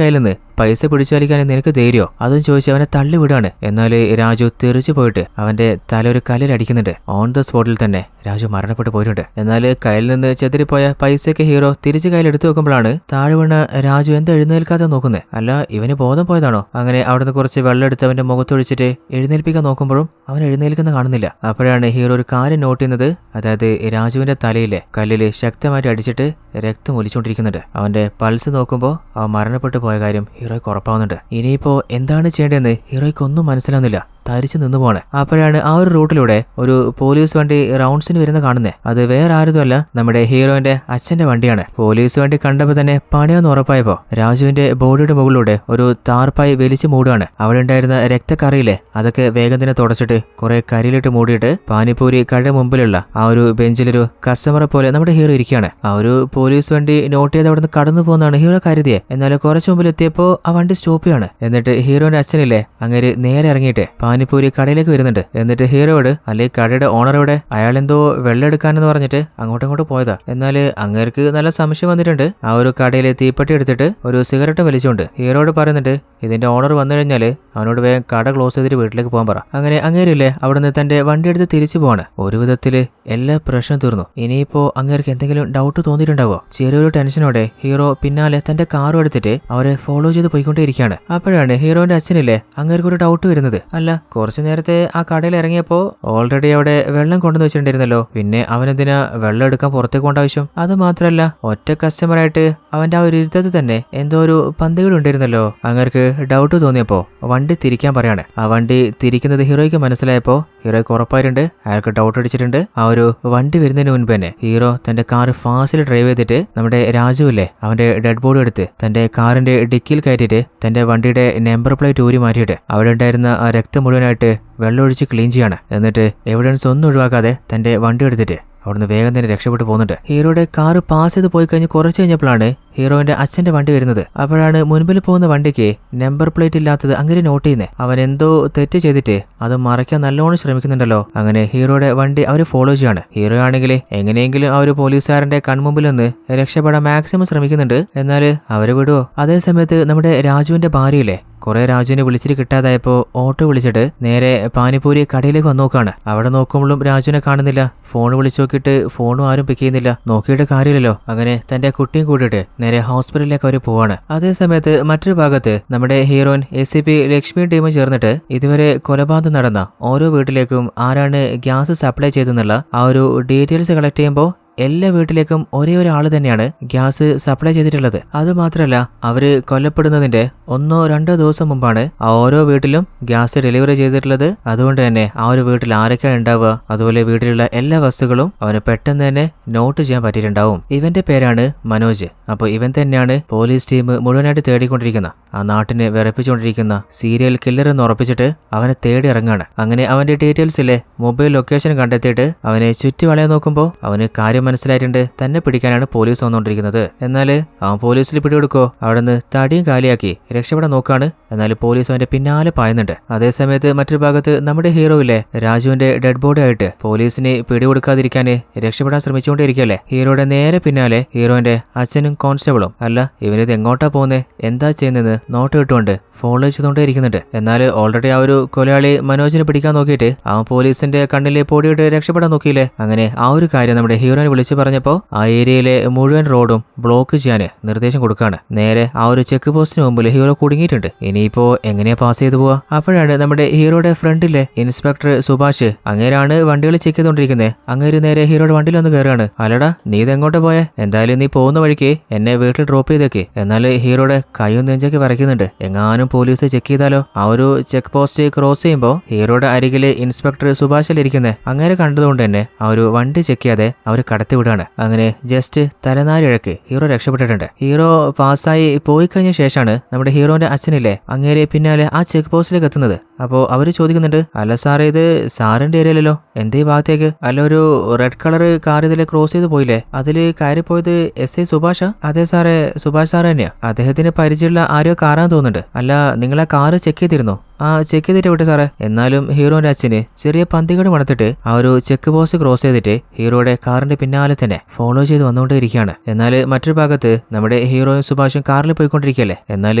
കയ്യിൽ നിന്ന് പൈസ പിടിച്ചു വലിക്കാൻ നിനക്ക് ധൈര്യോ? അതും ചോദിച്ച് അവനെ തള്ളി വിടാണ്. എന്നാൽ രാജു തെറിച്ചു പോയിട്ട് അവന്റെ തല ഒരു കല്ലിലടിക്കുന്നുണ്ട്. ഓൺ ദ സ്പോട്ടിൽ തന്നെ രാജു മരണപ്പെട്ടു പോയിട്ടുണ്ട്. എന്നാൽ കയ്യിൽ നിന്ന് ചെതിരിപ്പോയ പൈസയൊക്കെ ഹീറോ തിരിച്ച് കയ്യിലെടുത്തു വെക്കുമ്പോഴാണ് താഴെ വീണ രാജു എന്താ എഴുന്നേൽക്കാതെ നോക്കുന്നത്. അല്ല, ഇവന് ബോധം പോയതാണോ? അങ്ങനെ അവിടുന്ന് കുറച്ച് വെള്ളം എടുത്ത് അവന്റെ മുഖത്തൊഴിച്ചിട്ട് എഴുന്നേൽപ്പിക്കാൻ നോക്കുമ്പോഴും അവൻ എഴുന്നേൽക്കുന്ന കാണുന്നില്ല. അപ്പോഴാണ് ഹീറോ ഒരു കാര്യം നോട്ട് ചെയ്യുന്നത്. അതായത് രാജുവിന്റെ തലയിലെ കല്ലില് ശക്തമായിട്ട് അടിച്ചിട്ട് രക്തം ഒലിച്ചുകൊണ്ടിരിക്കുന്നുണ്ട്. അവന്റെ പൾസ് നോക്കുമ്പോൾ അവൻ മരണപ്പെട്ടു പോയ കാര്യം ഹീറോയ്ക്ക് ഉറപ്പാവുന്നുണ്ട്. ഇനിയിപ്പോ എന്താണ് ചെയ്യേണ്ടതെന്ന് ഹീറോയ്ക്ക് ഒന്നും മനസ്സിലാവുന്നില്ല. തരിച്ചു നിന്നു പോണേ. അപ്പോഴാണ് ആ ഒരു റൂട്ടിലൂടെ ഒരു പോലീസ് വണ്ടി റൗണ്ട്സിന് വരുന്ന കാണുന്നേ. അത് വേറെ ആരുമല്ല, നമ്മുടെ ഹീറോയിന്റെ അച്ഛന്റെ വണ്ടിയാണ്. പോലീസ് വണ്ടി കണ്ടപ്പോൾ തന്നെ പണിയാന്ന് ഉറപ്പായപ്പോ രാജുവിന്റെ ബോഡിയുടെ മുകളിലൂടെ ഒരു താർപ്പായി വലിച്ചു മൂടുകയാണ്. അവിടെ ഉണ്ടായിരുന്ന രക്തക്കറിയില്ലേ അതൊക്കെ വേഗം തന്നെ തുടച്ചിട്ട് കുറെ കരിയിലിട്ട് മൂടിയിട്ട് പാനിപ്പൂരി കടയുടെ മുമ്പിലുള്ള ആ ഒരു ബെഞ്ചിലൊരു കസ്റ്റമറെ പോലെ നമ്മുടെ ഹീറോ ഇരിക്കുകയാണ്. ആ ഒരു പോലീസ് വണ്ടി നോട്ട് ചെയ്ത് അവിടെ നിന്ന് കടന്നു പോകുന്നതാണ് ഹീറോ കരുതിയെ. എന്നാൽ കുറച്ചു മുമ്പിൽ എത്തിയപ്പോ ആ വണ്ടി സ്റ്റോപ്പ് ചെയ്യാണ്. എന്നിട്ട് ഹീറോന്റെ അച്ഛനില്ലേ അങ്ങേര് നേരെ ഇറങ്ങിയിട്ട് പാനിപ്പൂരി കടയിലേക്ക് വരുന്നുണ്ട്. എന്നിട്ട് ഹീറോയോട് അല്ലെ കടയുടെ ഓണറോടെ അയാളെന്തോ വെള്ളം എടുക്കാനെന്ന് പറഞ്ഞിട്ട് അങ്ങോട്ടും പോയതാ. എന്നാൽ അങ്ങേർക്ക് നല്ല സംശയം വന്നിട്ടുണ്ട്. ആ ഒരു കടയിലെ തീപ്പെട്ടി എടുത്തിട്ട് ഒരു സിഗരറ്റ് വലിച്ചുകൊണ്ട് ഹീറോയോട് പറയുന്നുണ്ട്, ഇതിന്റെ ഓണർ വന്നു കഴിഞ്ഞാൽ അവനോട് വേഗം കട ക്ലോസ് ചെയ്തിട്ട് വീട്ടിലേക്ക് പോകാൻ പറ. അങ്ങനെ അങ്ങേരില്ലേ അവിടുന്ന് തന്റെ വണ്ടി എടുത്ത് തിരിച്ചു പോവാണ്. ഒരു വിധത്തില് എല്ലാ പ്രശ്നം തീർന്നു. ഇനിയിപ്പോ അങ്ങേർക്ക് എന്തെങ്കിലും ഡൗട്ട് തോന്നിയിട്ടുണ്ടാവോ? ചെറിയൊരു ടെൻഷനോടെ ഹീറോ പിന്നാലെ തന്റെ കാറും എടുത്തിട്ട് അവരെ ഫോളോ ചെയ്ത് പോയിക്കൊണ്ടേയിരിക്കുകയാണ്. അപ്പോഴാണ് ഹീറോന്റെ അച്ഛനില്ലേ അങ്ങേർക്ക് ഒരു ഡൗട്ട് വരുന്നത്. അല്ല, കുറച്ചു നേരത്തെ ആ കടയിൽ ഇറങ്ങിയപ്പോ ഓൾറെഡി അവിടെ വെള്ളം കൊണ്ടുവന്ന് വെച്ചിട്ടുണ്ടായിരുന്നല്ലോ, പിന്നെ അവനെന്തിനാ വെള്ളം എടുക്കാൻ പുറത്തേക്ക് കൊണ്ട ആവശ്യം? അത് മാത്രല്ല, ഒറ്റ കസ്റ്റമറായിട്ട് അവന്റെ ആ ഒരു ഇരുത്തത്തിൽ തന്നെ എന്തോ ഒരു പന്തികൾ ഉണ്ടായിരുന്നല്ലോ. അങ്ങേർക്ക് ഡൗട്ട് തോന്നിയപ്പോ വണ്ടി തിരിക്കാൻ പറയാണ്. ആ വണ്ടി തിരിക്കുന്നത് ഹീറോയ്ക്ക് മനസ്സിലായപ്പോ ഹീറോയ്ക്ക് ഉറപ്പായിട്ടുണ്ട് അയാൾക്ക് ഡൗട്ട് അടിച്ചിട്ടുണ്ട്. ആ ഒരു വണ്ടി വരുന്നതിന് മുൻപ് തന്നെ ഹീറോ തന്റെ കാർ ഫാസ്റ്റിൽ ഡ്രൈവ് ചെയ്തിട്ട് നമ്മുടെ രാജുവില്ലേ അവന്റെ ഡെഡ് ബോഡി എടുത്ത് തന്റെ കാറിന്റെ ഡിക്കിയിൽ കയറ്റിയിട്ട് തന്റെ വണ്ടിയുടെ നമ്പർ പ്ലേറ്റ് ഊരി മാറ്റിയിട്ട് അവിടെ ഉണ്ടായിരുന്ന ആ രക്തം മുഴുവനായിട്ട് വെള്ളമൊഴിച്ച് ക്ലീൻ ചെയ്യാണ്. എന്നിട്ട് എവിഡൻസ് ഒന്നും ഒഴിവാക്കാതെ തന്റെ വണ്ടി എടുത്തിട്ട് അവിടുന്ന് വേഗം തന്നെ രക്ഷപ്പെട്ടു പോകുന്നുണ്ട്. ഹീറോയുടെ കാറ് പാസ് ചെയ്ത് പോയി കഴിഞ്ഞ് കുറച്ച് കഴിഞ്ഞപ്പോഴാണ് ഹീറോയിന്റെ അച്ഛന്റെ വണ്ടി വരുന്നത്. അപ്പോഴാണ് മുൻപിൽ പോകുന്ന വണ്ടിക്ക് നമ്പർ പ്ലേറ്റ് ഇല്ലാത്തത് അങ്ങനെ നോട്ട് ചെയ്യുന്നത്. അവൻ എന്തോ തെറ്റ് ചെയ്തിട്ട് അത് മറയ്ക്കാൻ നല്ലോണം ശ്രമിക്കുന്നുണ്ടല്ലോ. അങ്ങനെ ഹീറോയുടെ വണ്ടി അവർ ഫോളോ ചെയ്യാണ്. ഹീറോ ആണെങ്കിൽ എങ്ങനെയെങ്കിലും ആ ഒരു പോലീസുകാരന്റെ കൺമുമ്പിൽ നിന്ന് രക്ഷപ്പെടാൻ മാക്സിമം ശ്രമിക്കുന്നുണ്ട്. എന്നാൽ അവര് വിടുവോ? അതേ സമയത്ത് നമ്മുടെ രാജുവിന്റെ ഭാര്യയില്ലേ കുറെ രാജുവിനെ വിളിച്ചിട്ട് കിട്ടാതായപ്പോ ഓട്ടോ വിളിച്ചിട്ട് നേരെ പാനിപ്പൂരി കടയിലേക്ക് വന്ന് നോക്കാണ്. അവിടെ നോക്കുമ്പോഴും രാജുവിനെ കാണുന്നില്ല. ഫോൺ വിളിച്ചു നോക്കിയിട്ട് ഫോണും ആരും പിക്ക് ചെയ്യുന്നില്ല. നോക്കിയിട്ട് കാര്യമില്ലല്ലോ. അങ്ങനെ തന്റെ കുട്ടിയും കൂട്ടിയിട്ട് നേരെ ഹോസ്പിറ്റലിലേക്ക് അവർ പോവാണ്. അതേ സമയത്ത് മറ്റൊരു ഭാഗത്ത് നമ്മുടെ ഹീറോയിൻ ACP ലക്ഷ്മി ടീമും ചേർന്നിട്ട് ഇതുവരെ കൊലപാതകം നടന്ന ഓരോ വീട്ടിലേക്കും ആരാണ് ഗ്യാസ് സപ്ലൈ ചെയ്തെന്നുള്ള ആ ഒരു ഡീറ്റെയിൽസ് കളക്ട് ചെയ്യുമ്പോൾ എല്ലാ വീട്ടിലേക്കും ഒരേ ഒരാൾ തന്നെയാണ് ഗ്യാസ് സപ്ലൈ ചെയ്തിട്ടുള്ളത്. അതുമാത്രമല്ല അവര് കൊല്ലപ്പെടുന്നതിന്റെ 1-2 ദിവസം മുമ്പാണ് ആ ഓരോ വീട്ടിലും ഗ്യാസ് ഡെലിവറി ചെയ്തിട്ടുള്ളത്. അതുകൊണ്ട് തന്നെ ആ ഒരു വീട്ടിൽ ആരൊക്കെയാണ് ഉണ്ടാവുക, അതുപോലെ വീട്ടിലുള്ള എല്ലാ വസ്തുക്കളും അവന് പെട്ടെന്ന് തന്നെ നോട്ട് ചെയ്യാൻ പറ്റിയിട്ടുണ്ടാവും. ഇവന്റെ പേരാണ് മനോജ്. അപ്പോൾ ഇവൻ തന്നെയാണ് പോലീസ് ടീം മുഴുവനായിട്ട് തേടിക്കൊണ്ടിരിക്കുന്ന ആ നാട്ടിനെ വിറപ്പിച്ചുകൊണ്ടിരിക്കുന്ന സീരിയൽ കില്ലർ എന്ന് ഉറപ്പിച്ചിട്ട് അവനെ തേടി ഇറങ്ങാണ്. അങ്ങനെ അവന്റെ ഡീറ്റെയിൽസിലെ മൊബൈൽ ലൊക്കേഷൻ കണ്ടെത്തിയിട്ട് അവനെ ചുറ്റി വളയാൻ നോക്കുമ്പോൾ അവന് കാര്യം മനസ്സിലായിട്ടുണ്ട്. തന്നെ പിടിക്കാനാണ് പോലീസ് വന്നുകൊണ്ടിരിക്കുന്നത്. എന്നാൽ അവൻ പോലീസിൽ പിടികൊടുക്കോ അവിടെ നിന്ന് തടിയും കാലിയാക്കി രക്ഷപ്പെടാൻ നോക്കാണ്. എന്നാൽ പോലീസ് അവന്റെ പിന്നാലെ പായുന്നുണ്ട്. അതേസമയത്ത് മറ്റൊരു ഭാഗത്ത് നമ്മുടെ ഹീറോയിലെ രാജുവിന്റെ ഡെഡ് ബോഡി ആയിട്ട് പോലീസിന് പിടികൊടുക്കാതിരിക്കാന് രക്ഷപ്പെടാൻ ശ്രമിച്ചുകൊണ്ടേയിരിക്കല്ലേ. ഹീറോയുടെ നേരെ പിന്നാലെ ഹീറോയിന്റെ അച്ഛനും കോൺസ്റ്റബിളും അല്ല ഇവനിത് എങ്ങോട്ടാ പോകുന്നത് എന്താ ചെയ്യുന്നത് നോട്ട് ഇട്ടുകൊണ്ട് ഫോളോ ചെയ്തുകൊണ്ടേ ഇരിക്കുന്നുണ്ട്. എന്നാൽ ഓൾറെഡി ആ ഒരു കൊലയാളി മനോജിനെ പിടിക്കാൻ നോക്കിയിട്ട് അവൻ പോലീസിന്റെ കണ്ണിലെ പൊടിയിട്ട് രക്ഷപ്പെടാൻ നോക്കിയില്ലേ. അങ്ങനെ ആ ഒരു കാര്യം നമ്മുടെ ഹീറോയിനെ വിളിച്ചു പറഞ്ഞപ്പോ ആ ഏരിയയിലെ മുഴുവൻ റോഡും ബ്ലോക്ക് ചെയ്യാൻ നിർദ്ദേശം കൊടുക്കുകയാണ്. നേരെ ആ ഒരു ചെക്ക് പോസ്റ്റിന് മുമ്പിൽ ഹീറോ കുടുങ്ങിയിട്ടുണ്ട്. ഇനിയിപ്പോ എങ്ങനെയാ പാസ് ചെയ്തു പോവാ? അപ്പോഴാണ് നമ്മുടെ ഹീറോയുടെ ഫ്രണ്ടിലെ ഇൻസ്പെക്ടർ സുഭാഷ് അങ്ങേരാണ് വണ്ടികൾ ചെക്ക് ചെയ്തോണ്ടിരിക്കുന്നത്. അങ്ങേര് നേരെ ഹീറോയുടെ വണ്ടിയിൽ ഒന്ന് കയറുകയാണ്. അല്ലടാ നീ ഇതെങ്ങോട്ട് പോയെ? എന്തായാലും നീ പോകുന്ന വഴിക്ക് എന്നെ വീട്ടിൽ ഡ്രോപ്പ് ചെയ്തേക്ക്. എന്നാൽ ഹീറോയുടെ കൈയും നെഞ്ചൊക്കെ വരയ്ക്കുന്നുണ്ട്. എങ്ങാനും പോലീസ് ചെക്ക് ചെയ്താലോ? ആ ഒരു ചെക്ക് പോസ്റ്റ് ക്രോസ് ചെയ്യുമ്പോൾ ഹീറോയുടെ അരികില് ഇൻസ്പെക്ടർ സുഭാഷിലിരിക്കുന്നത് അങ്ങനെ കണ്ടതുകൊണ്ട് തന്നെ ആ ഒരു വണ്ടി ചെക്ക് ചെയ്യാതെ അവർ കടത്തിവിടാണ്. അങ്ങനെ ജസ്റ്റ് തലനാരിഴക്ക് ഹീറോ രക്ഷപ്പെട്ടിട്ടുണ്ട്. ഹീറോ പാസ്സായി പോയി കഴിഞ്ഞ ശേഷമാണ് നമ്മുടെ ഹീറോന്റെ അച്ഛനില്ലേ അങ്ങേരെ പിന്നാലെ ആ ചെക്ക് പോസ്റ്റിലേക്ക് എത്തുന്നത്. അപ്പോൾ അവര് ചോദിക്കുന്നുണ്ട്, അല്ല സാറേ ഇത് സാറിന്റെ ഏരിയയിലല്ലോ, എന്തേ ഭാഗത്തേക്ക്? അല്ല ഒരു റെഡ് കളർ കാർ ഇതിലെ ക്രോസ് ചെയ്ത് പോയില്ലേ, അതില് കയറിപ്പോയത് SI സുഭാഷ? അതെ സാറേ, സുഭാഷ് സാറ് തന്നെയാ. അദ്ദേഹത്തിന് പരിചയമുള്ള ആരോ കാറാന്ന് തോന്നുന്നുണ്ട്. അല്ല നിങ്ങൾ ആ കാറ് ചെക്ക് ചെയ്തിരുന്നോ? ആ ചെക്ക് ചെയ്തിട്ട് വിട്ടു സാറേ. എന്നാലും ഹീറോന്റെ അച്ഛന് ചെറിയ പന്തികേട് മണത്തിട്ട് ആ ഒരു ചെക്ക് പോസ്റ്റ് ക്രോസ് ചെയ്തിട്ട് ഹീറോയുടെ കാറിന്റെ പിന്നാലെ തന്നെ ഫോളോ ചെയ്ത് വന്നുകൊണ്ടേയിരിക്കുകയാണ്. എന്നാൽ മറ്റൊരു ഭാഗത്ത് നമ്മുടെ ഹീറോയും സുഭാഷും കാറിൽ പോയിക്കൊണ്ടിരിക്കുകയല്ലേ. എന്നാൽ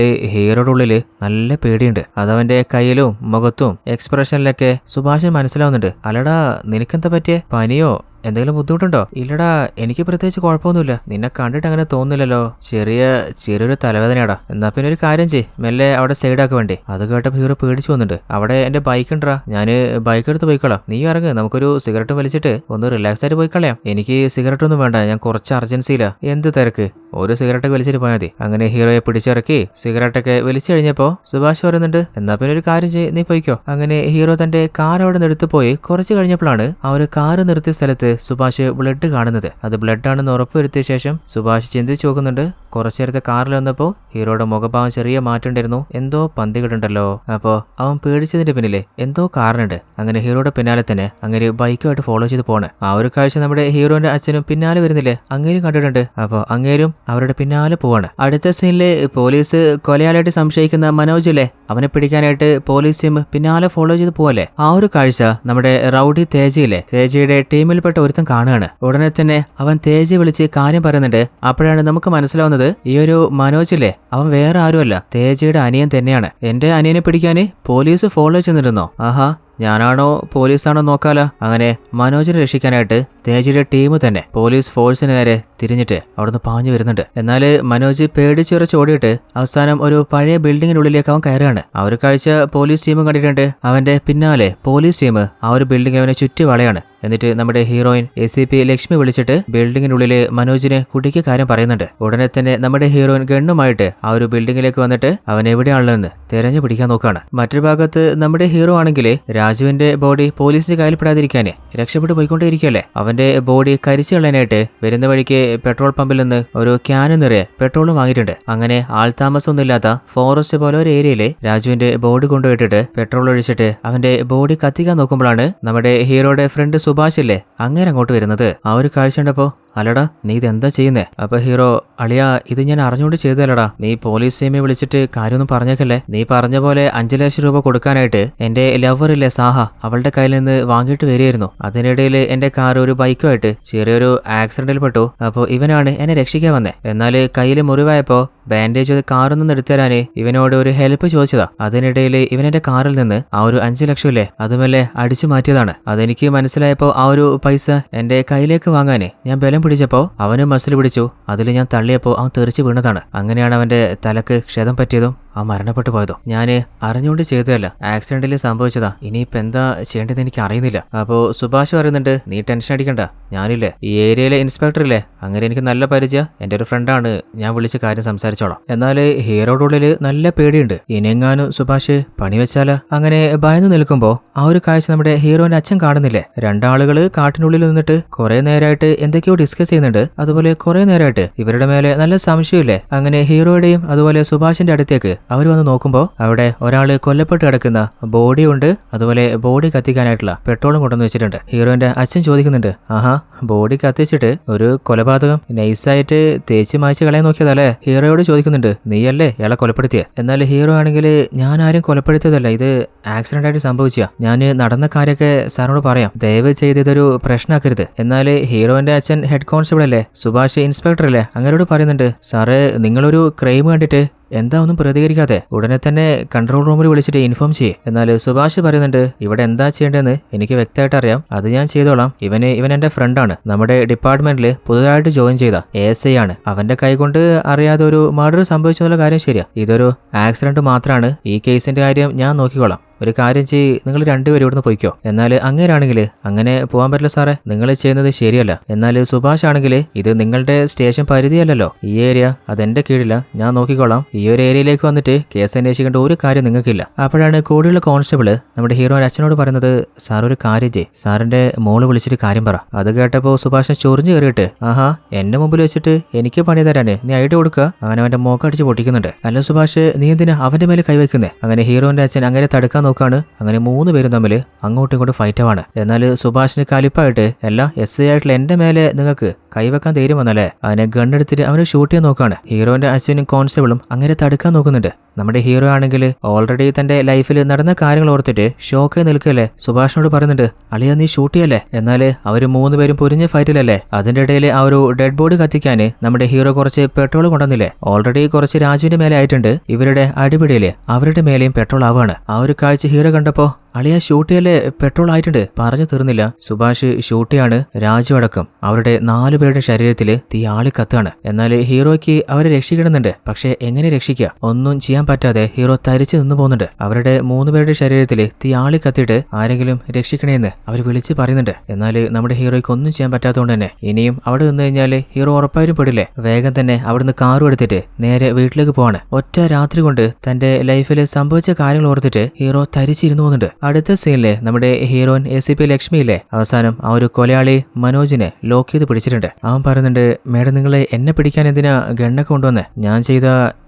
ഹീറോയുടെ ഉള്ളില് നല്ല പേടിയുണ്ട്. അതവന്റെ കയ്യിലും മുഖത്തും എക്സ്പ്രഷനിലൊക്കെ സുഭാഷിന് മനസ്സിലാവുന്നുണ്ട്. അല്ലടാ നിനക്കെന്താ പറ്റിയേ? പനിയോ എന്തെങ്കിലും ബുദ്ധിമുട്ടുണ്ടോ? ഇല്ലടാ എനിക്ക് പ്രത്യേകിച്ച് കുഴപ്പമൊന്നുമില്ല. നിന്നെ കണ്ടിട്ട് അങ്ങനെ തോന്നുന്നില്ലല്ലോ. ചെറിയൊരു തലവേദനയാടാ. എന്നാ പിന്നെ ഒരു കാര്യം ചെയ്യ്, മെല്ലെ അവിടെ സൈഡാക്കാൻ വേണ്ടി. അത് കേട്ടപ്പോൾ ഹീറോ പേടിച്ചു വന്നിട്ടുണ്ട്. അവിടെ എന്റെ ബൈക്ക് ഉണ്ടടാ, ഞാന് ബൈക്ക് എടുത്ത് പോയിക്കളാം. നീ ഇറങ്ങ്, നമുക്കൊരു സിഗരറ്റ് വലിച്ചിട്ട് ഒന്ന് റിലാക്സ് ആയിട്ട് പോയിക്കളയാം. എനിക്ക് സിഗരറ്റ് ഒന്നും വേണ്ട, ഞാൻ കുറച്ച് അർജൻസിയില്ല. എന്ത് തിരക്ക്, ഒരു സിഗരറ്റൊക്കെ വലിച്ചിട്ട് പോയാൽ മതി. അങ്ങനെ ഹീറോയെ പിടിച്ചിറക്കി സിഗരറ്റൊക്കെ വലിച്ചു കഴിഞ്ഞപ്പോ സുഭാഷ് പറയുന്നുണ്ട്, എന്നാ പിന്നെ ഒരു കാര്യം ചെയ്യ്, നീ പോയിക്കോ. അങ്ങനെ ഹീറോ തന്റെ കാർ അവിടെ നിന്ന് എടുത്തു പോയി. കുറച്ച് കഴിഞ്ഞപ്പോഴാണ് ആ ഒരു കാറ് നിർത്തിയ സ്ഥലത്ത് സുഭാഷ് ബ്ലഡ് കാണുന്നത്. അത് ബ്ലഡ് ആണെന്ന് ഉറപ്പുവരുത്തിയ ശേഷം സുഭാഷ് ചിന്തിച്ചു നോക്കുന്നുണ്ട്. കുറച്ചു നേരത്തെ കാറിൽ വന്നപ്പോ ഹീറോയുടെ മുഖഭാവം ചെറിയ മാറ്റമുണ്ടായിരുന്നു. എന്തോ പന്തികെട്ടുണ്ടല്ലോ. അപ്പോ അവൻ പേടിച്ചതിന്റെ പിന്നിലെ എന്തോ കാരണമുണ്ട്. അങ്ങനെ ഹീറോയുടെ പിന്നാലെ തന്നെ അങ്ങനെ ബൈക്കുമായിട്ട് ഫോളോ ചെയ്ത് പോണ്. ആ ഒരു കാഴ്ച നമ്മുടെ ഹീറോന്റെ അച്ഛനും പിന്നാലെ വരുന്നില്ലേ അങ്ങേരും കണ്ടിട്ടുണ്ട്. അപ്പൊ അങ്ങേരും അവരുടെ പിന്നാലെ പോവാണ്. അടുത്ത സീനില് പോലീസ് കൊലയാളിയായിട്ട് സംശയിക്കുന്ന മനോജില്ലേ അവനെ പിടിക്കാനായിട്ട് പോലീസ് ടീം പിന്നാലെ ഫോളോ ചെയ്ത് പോവല്ലേ. ആ ഒരു കാഴ്ച നമ്മുടെ റൗഡി തേജയില്ലേ തേജയുടെ ടീമിൽപ്പെട്ട ഒരുത്തൻ കാണുകയാണ്. ഉടനെ തന്നെ അവൻ തേജയെ വിളിച്ച് കാര്യം പറയുന്നുണ്ട്. അപ്പോഴാണ് നമുക്ക് മനസ്സിലാവുന്നത് ഈ ഒരു മനോജില്ലേ അവൻ വേറെ ആരുമല്ല, തേജയുടെ അനിയൻ തന്നെയാണ്. എന്റെ അനിയനെ പിടിക്കാന് പോലീസ് ഫോളോ ചെയ്യുന്നിരുന്നോ? ആഹാ, ഞാനാണോ പോലീസാണോ നോക്കാലോ. അങ്ങനെ മനോജിനെ രക്ഷിക്കാനായിട്ട് തേജയുടെ ടീം തന്നെ പോലീസ് ഫോഴ്സിന് നേരെ തിരിഞ്ഞിട്ട് അവിടുന്ന് പാഞ്ഞു വരുന്നുണ്ട്. എന്നാൽ മനോജ് പേടിച്ചുറച്ച് ഓടിയിട്ട് അവസാനം ഒരു പഴയ ബിൽഡിങ്ങിനുള്ളിലേക്ക് അവൻ കയറുകയാണ്. ആ ഒരു കാഴ്ച പോലീസ് ടീമും കണ്ടിട്ടുണ്ട്. അവന്റെ പിന്നാലെ പോലീസ് ടീം ആ ഒരു ബിൽഡിംഗ് അവനെ ചുറ്റി വളയാണ്. എന്നിട്ട് നമ്മുടെ ഹീറോയിൻ ACP ലക്ഷ്മി വിളിച്ചിട്ട് ബിൽഡിങ്ങിനുള്ളിൽ മനോജിനെ കുടിക്ക് കാര്യം പറയുന്നുണ്ട്. ഉടനെ തന്നെ നമ്മുടെ ഹീറോയിൻ ഗണ്ണുമായിട്ട് ആ ഒരു ബിൽഡിങ്ങിലേക്ക് വന്നിട്ട് അവൻ എവിടെയാണുള്ളതെന്ന് തെരഞ്ഞു പിടിക്കാൻ നോക്കുകയാണ്. മറ്റൊരു ഭാഗത്ത് നമ്മുടെ ഹീറോ ആണെങ്കിൽ രാജുവിന്റെ ബോഡി പോലീസിന് കയ്യിൽപ്പെടാതിരിക്കാന് രക്ഷപ്പെട്ടു പോയിക്കൊണ്ടേയിരിക്കുകയല്ലേ. അവന്റെ ബോഡി കരിച്ചു കളയാനായിട്ട് വരുന്ന വഴിക്ക് പെട്രോൾ പമ്പിൽ നിന്ന് ഒരു ക്യാന് നിറയെ പെട്രോളും വാങ്ങിയിട്ടുണ്ട്. അങ്ങനെ ആൾതാമസമൊന്നുമില്ലാത്ത ഫോറസ്റ്റ് പോലെ ഒരു ഏരിയയില് രാജുവിന്റെ ബോഡി കൊണ്ടുപോയിട്ടിട്ട് പെട്രോൾ ഒഴിച്ചിട്ട് അവന്റെ ബോഡി കത്തിക്കാൻ നോക്കുമ്പോഴാണ് നമ്മുടെ ഹീറോയുടെ ഫ്രണ്ട് സുഭാഷില്ലേ അങ്ങനെ അങ്ങോട്ട് വരുന്നത്. ആ ഒരു കാഴ്ച ഉണ്ടപ്പോ അല്ലടാ നീ ഇതെന്താ ചെയ്യുന്നേ? അപ്പൊ ഹീറോ അളിയാ ഇത് ഞാൻ അറിഞ്ഞുകൊണ്ട് ചെയ്തല്ലടാ. നീ പോലീസ് ടീമിനെ വിളിച്ചിട്ട് കാര്യമൊന്നും പറഞ്ഞേക്കല്ലേ. നീ പറഞ്ഞ പോലെ 5 ലക്ഷം രൂപ കൊടുക്കാനായിട്ട് എന്റെ ലവറില്ലേ സാഹ അവളുടെ കയ്യിൽ നിന്ന് വാങ്ങിയിട്ട് വരികയായിരുന്നു. അതിനിടയിൽ എന്റെ കാർ ഒരു ബൈക്കുമായിട്ട് ചെറിയൊരു ആക്സിഡന്റിൽ പെട്ടു. അപ്പോൾ ഇവനാണ് എന്നെ രക്ഷിക്കാൻ വന്നേ. എന്നാൽ കയ്യിൽ മുറിവായപ്പോ ബാൻഡേജ് ചെയ്ത് കാറൊന്നും എടുത്തരാന് ഇവനോട് ഒരു ഹെൽപ്പ് ചോദിച്ചതാ. അതിനിടയിൽ ഇവനെന്റെ കാറിൽ നിന്ന് ആ ഒരു 5 ലക്ഷം ഇല്ലേ അതുമല്ലേ അടിച്ചു മാറ്റിയതാണ്. അതെനിക്ക് മനസ്സിലായപ്പോ ആ ഒരു പൈസ എന്റെ കയ്യിലേക്ക് വാങ്ങാനേ ഞാൻ ബലം പിടിച്ചപ്പോ അവന് മസിൽ പിടിച്ചു. അതിൽ ഞാൻ തള്ളിയപ്പോ അവൻ തെറിച്ച് വീണതാണ്. അങ്ങനെയാണ് അവന്റെ തലക്ക് ക്ഷതം പറ്റിയതും ആ മരണപ്പെട്ടു പോയതോ. ഞാന് അറിഞ്ഞുകൊണ്ട് ചെയ്തതല്ല, ആക്സിഡന്റിൽ സംഭവിച്ചതാ. ഇനിയിപ്പോ എന്താ ചെയ്യേണ്ടതെന്ന് എനിക്ക് അറിയുന്നില്ല. അപ്പോ സുഭാഷ് പറയുന്നുണ്ട് നീ ടെൻഷൻ അടിക്കണ്ട, ഞാനില്ലേ ഈ ഏരിയയിലെ ഇൻസ്പെക്ടർ ഇല്ലേ അങ്ങനെ എനിക്ക് നല്ല പരിചയം, എന്റെ ഒരു ഫ്രണ്ടാണ്, ഞാൻ വിളിച്ച് കാര്യം സംസാരിച്ചോളാം. എന്നാല് ഹീറോയുടെ ഉള്ളില് നല്ല പേടിയുണ്ട്. ഇനിയെങ്ങാനും സുഭാഷ് പണി വെച്ചാലാ. അങ്ങനെ ഭയന്ന് നിൽക്കുമ്പോ ആ ഒരു കാഴ്ച നമ്മുടെ ഹീറോന്റെ അച്ഛൻ കാണുന്നില്ലേ. രണ്ടാളുകള് കാട്ടിനുള്ളിൽ നിന്നിട്ട് കുറെ നേരമായിട്ട് എന്തൊക്കെയോ ഡിസ്കസ് ചെയ്യുന്നുണ്ട്. അതുപോലെ കുറെ നേരമായിട്ട് ഇവരുടെ മേലെ നല്ല സംശയമില്ലേ. അങ്ങനെ ഹീറോയുടെയും അതുപോലെ സുഭാഷിന്റെ അടുത്തേക്ക് അവർ വന്ന് നോക്കുമ്പോ അവിടെ ഒരാള് കൊല്ലപ്പെട്ട് കിടക്കുന്ന ബോഡി ഉണ്ട്. അതുപോലെ ബോഡി കത്തിക്കാനായിട്ടുള്ള പെട്രോളും കൊണ്ടുവന്ന് വെച്ചിട്ടുണ്ട്. ഹീറോന്റെ അച്ഛൻ ചോദിക്കുന്നുണ്ട് ആഹാ ബോഡി കത്തിച്ചിട്ട് ഒരു കൊലപാതകം നൈസായിട്ട് തേച്ച് മായ്ച്ച് കളയാൻ നോക്കിയതല്ലേ. ഹീറോയോട് ചോദിക്കുന്നുണ്ട് നീയല്ലേ ഇയാളെ കൊലപ്പെടുത്തിയ. എന്നാൽ ഹീറോ ആണെങ്കിൽ ഞാൻ ആരും കൊലപ്പെടുത്തിയതല്ല, ഇത് ആക്സിഡന്റ് ആയിട്ട് സംഭവിച്ച. ഞാൻ നടന്ന കാര്യമൊക്കെ സാറിനോട് പറയാം, ദയവ് ചെയ്ത് ഇതൊരു പ്രശ്നമാക്കരുത്. എന്നാൽ ഹീറോന്റെ അച്ഛൻ ഹെഡ് കോൺസ്റ്റബിൾ അല്ലേ, സുഭാഷ് ഇൻസ്പെക്ടർ അല്ലേ, അങ്ങനോട് പറയുന്നുണ്ട് സാറ് നിങ്ങളൊരു ക്രൈം കണ്ടിട്ട് എന്താ ഒന്നും പ്രതികരിക്കാതെ ഉടനെ തന്നെ കൺട്രോൾ റൂമിൽ വിളിച്ചിട്ട് ഇൻഫോം ചെയ്യേ. എന്നാൽ സുഭാഷ് പറയുന്നുണ്ട് ഇവിടെ എന്താ ചെയ്യേണ്ടതെന്ന് എനിക്ക് വ്യക്തമായിട്ട് അറിയാം, അത് ഞാൻ ചെയ്തോളാം. ഇവൻ എന്റെ ഫ്രണ്ടാണ്, നമ്മുടെ ഡിപ്പാർട്ട്മെന്റിൽ പുതുതായിട്ട് ജോയിൻ ചെയ്ത ASI ആണ്. അവന്റെ കൈകൊണ്ട് അറിയാതെ ഒരു മർഡർ സംഭവിച്ചെന്നുള്ള കാര്യം ശരിയാ, ഇതൊരു ആക്സിഡന്റ് മാത്രമാണ്. ഈ കേസിന്റെ കാര്യം ഞാൻ നോക്കിക്കോളാം. ഒരു കാര്യം ചെയ്യ്, നിങ്ങൾ രണ്ടുപേരും ഇവിടുന്ന് പോയിക്കോ. എന്നാൽ അങ്ങേരാണെങ്കിൽ അങ്ങനെ പോകാൻ പറ്റില്ല സാറേ, നിങ്ങൾ ചെയ്യുന്നത് ശരിയല്ല. എന്നാൽ സുഭാഷ് ആണെങ്കിൽ ഇത് നിങ്ങളുടെ സ്റ്റേഷൻ പരിധിയല്ലല്ലോ, ഈ ഏരിയ അതെന്റെ കീഴില, ഞാൻ നോക്കിക്കോളാം. ഈ ഒരു ഏരിയയിലേക്ക് വന്നിട്ട് കേസ് അന്വേഷിക്കേണ്ട ഒരു കാര്യം നിങ്ങൾക്കില്ല. അപ്പോഴാണ് കൂടെയുള്ള കോൺസ്റ്റബിള് നമ്മുടെ ഹീറോയുടെ അച്ഛനോട് പറയുന്നത് സാർ ഒരു കാര്യം ചെയ്യ്, സാറിന്റെ മോള് വിളിച്ചിട്ട് കാര്യം പറ. അത് കേട്ടപ്പോൾ സുഭാഷിനെ ചൊറിഞ്ഞു കയറിയിട്ട് ആഹാ എന്റെ മുമ്പിൽ വെച്ചിട്ട് എനിക്ക് പണി തരാന് നീ ഐഡിയ കൊടുക്കുക. അങ്ങനെ അവന്റെ മോക്ക അടിച്ച് പൊട്ടിക്കുന്നുണ്ട്. അല്ല സുഭാഷ് നീ എന്തിനാ അവന്റെ മേലെ കൈവയ്ക്കുന്നേ. അങ്ങനെ ഹീറോന്റെ അച്ഛൻ അങ്ങനെ തടുക്കാൻ നോക്കാണ്. അങ്ങനെ 3 പേരും തമ്മിൽ അങ്ങോട്ടും ഇങ്ങോട്ടും ഫൈറ്റാണ്. എന്നാൽ സുഭാഷിന് കലിപ്പായിട്ട് എല്ലാ SI ആയിട്ടുള്ള എന്റെ മേലെ നിങ്ങൾക്ക് കൈവെക്കാൻ ധൈര്യം വന്നല്ലേ. അതിനെ ഗണ്ണെടുത്തിട്ട് അവന് ഷൂട്ട് ചെയ്യാൻ നോക്കാണ്. ഹീറോന്റെ അച്ഛനും കോൺസ്റ്റബിളും അങ്ങനെ തടുക്കാൻ നോക്കുന്നുണ്ട്. നമ്മുടെ ഹീറോ ആണെങ്കിൽ ഓൾറെഡി തന്റെ ലൈഫിൽ നടന്ന കാര്യങ്ങൾ ഓർത്തിട്ട് ഷോക്കായി നിൽക്കല്ലേ. സുഭാഷിനോട് പറയുന്നുണ്ട് അളിയാ നീ ഷൂട്ട് ചെയ്യല്ലേ. എന്നാൽ അവര് 3 പേരും പൊരിഞ്ഞ ഫൈറ്റിലല്ലേ. അതിന്റെ ഇടയിൽ ആ ഒരു ഡെഡ് ബോഡി കത്തിക്കാന് നമ്മുടെ ഹീറോ കുറച്ച് പെട്രോൾ കൊണ്ടുവന്നില്ലേ. ഓൾറെഡി കുറച്ച് രാജുവിന്റെ മേലെ ആയിട്ടുണ്ട്. ഇവരുടെ അടിപിടിയില് അവരുടെ മേലെയും പെട്രോൾ ആവാണ്. ആ ഒരു കാഴ്ച ഹീറോ കണ്ടപ്പോ അളിയാ ഷൂട്ട് ചെയ്യല്ലേ പെട്രോൾ ആയിട്ടുണ്ട്. പറഞ്ഞു തീർന്നില്ല, സുഭാഷ് ഷൂട്ട് ചെയ്യാണ്. രാജു അടക്കം അവരുടെ 4 പേരുടെ ശരീരത്തില് തീ ആളി കത്താണ്. എന്നാൽ ഹീറോയ്ക്ക് അവരെ രക്ഷിക്കണമെന്നുണ്ട്. പക്ഷെ എങ്ങനെ രക്ഷിക്കുക, ഒന്നും ചെയ്യാൻ പറ്റാതെ ഹീറോ തരിച്ചു നിന്ന് പോകുന്നുണ്ട്. അവരുടെ 3 പേരുടെ ശരീരത്തില് തീ ആളി കത്തിയിട്ട് ആരെങ്കിലും രക്ഷിക്കണേന്ന് അവർ വിളിച്ച് പറയുന്നുണ്ട്. എന്നാൽ നമ്മുടെ ഹീറോയ്ക്ക് ഒന്നും ചെയ്യാൻ പറ്റാത്തതുകൊണ്ട് തന്നെ ഇനിയും അവിടെ നിന്ന് കഴിഞ്ഞാല് ഹീറോ ഉറപ്പായും പെടില്ലേ. വേഗം തന്നെ അവിടുന്ന് കാറും എടുത്തിട്ട് നേരെ വീട്ടിലേക്ക് പോവാണ്. ഒറ്റ രാത്രി കൊണ്ട് തന്റെ ലൈഫിൽ സംഭവിച്ച കാര്യങ്ങൾ ഓർത്തിട്ട് ഹീറോ തരിച്ചിരുന്നു പോകുന്നുണ്ട്. അടുത്ത സീനിലെ നമ്മുടെ ഹീറോയിൻ ACP ലക്ഷ്മിയിലെ അവസാനം ആ ഒരു കൊലയാളി മനോജിനെ ലോക്ക് ചെയ്ത് പിടിച്ചിട്ടുണ്ട്. അവൻ പറയുന്നുണ്ട് മേഡം നിങ്ങളെ എന്നെ പിടിക്കാൻ എന്തിനാ ഗണ്ണൊക്കെ കൊണ്ടുവന്നേ. ഞാൻ ചെയ്ത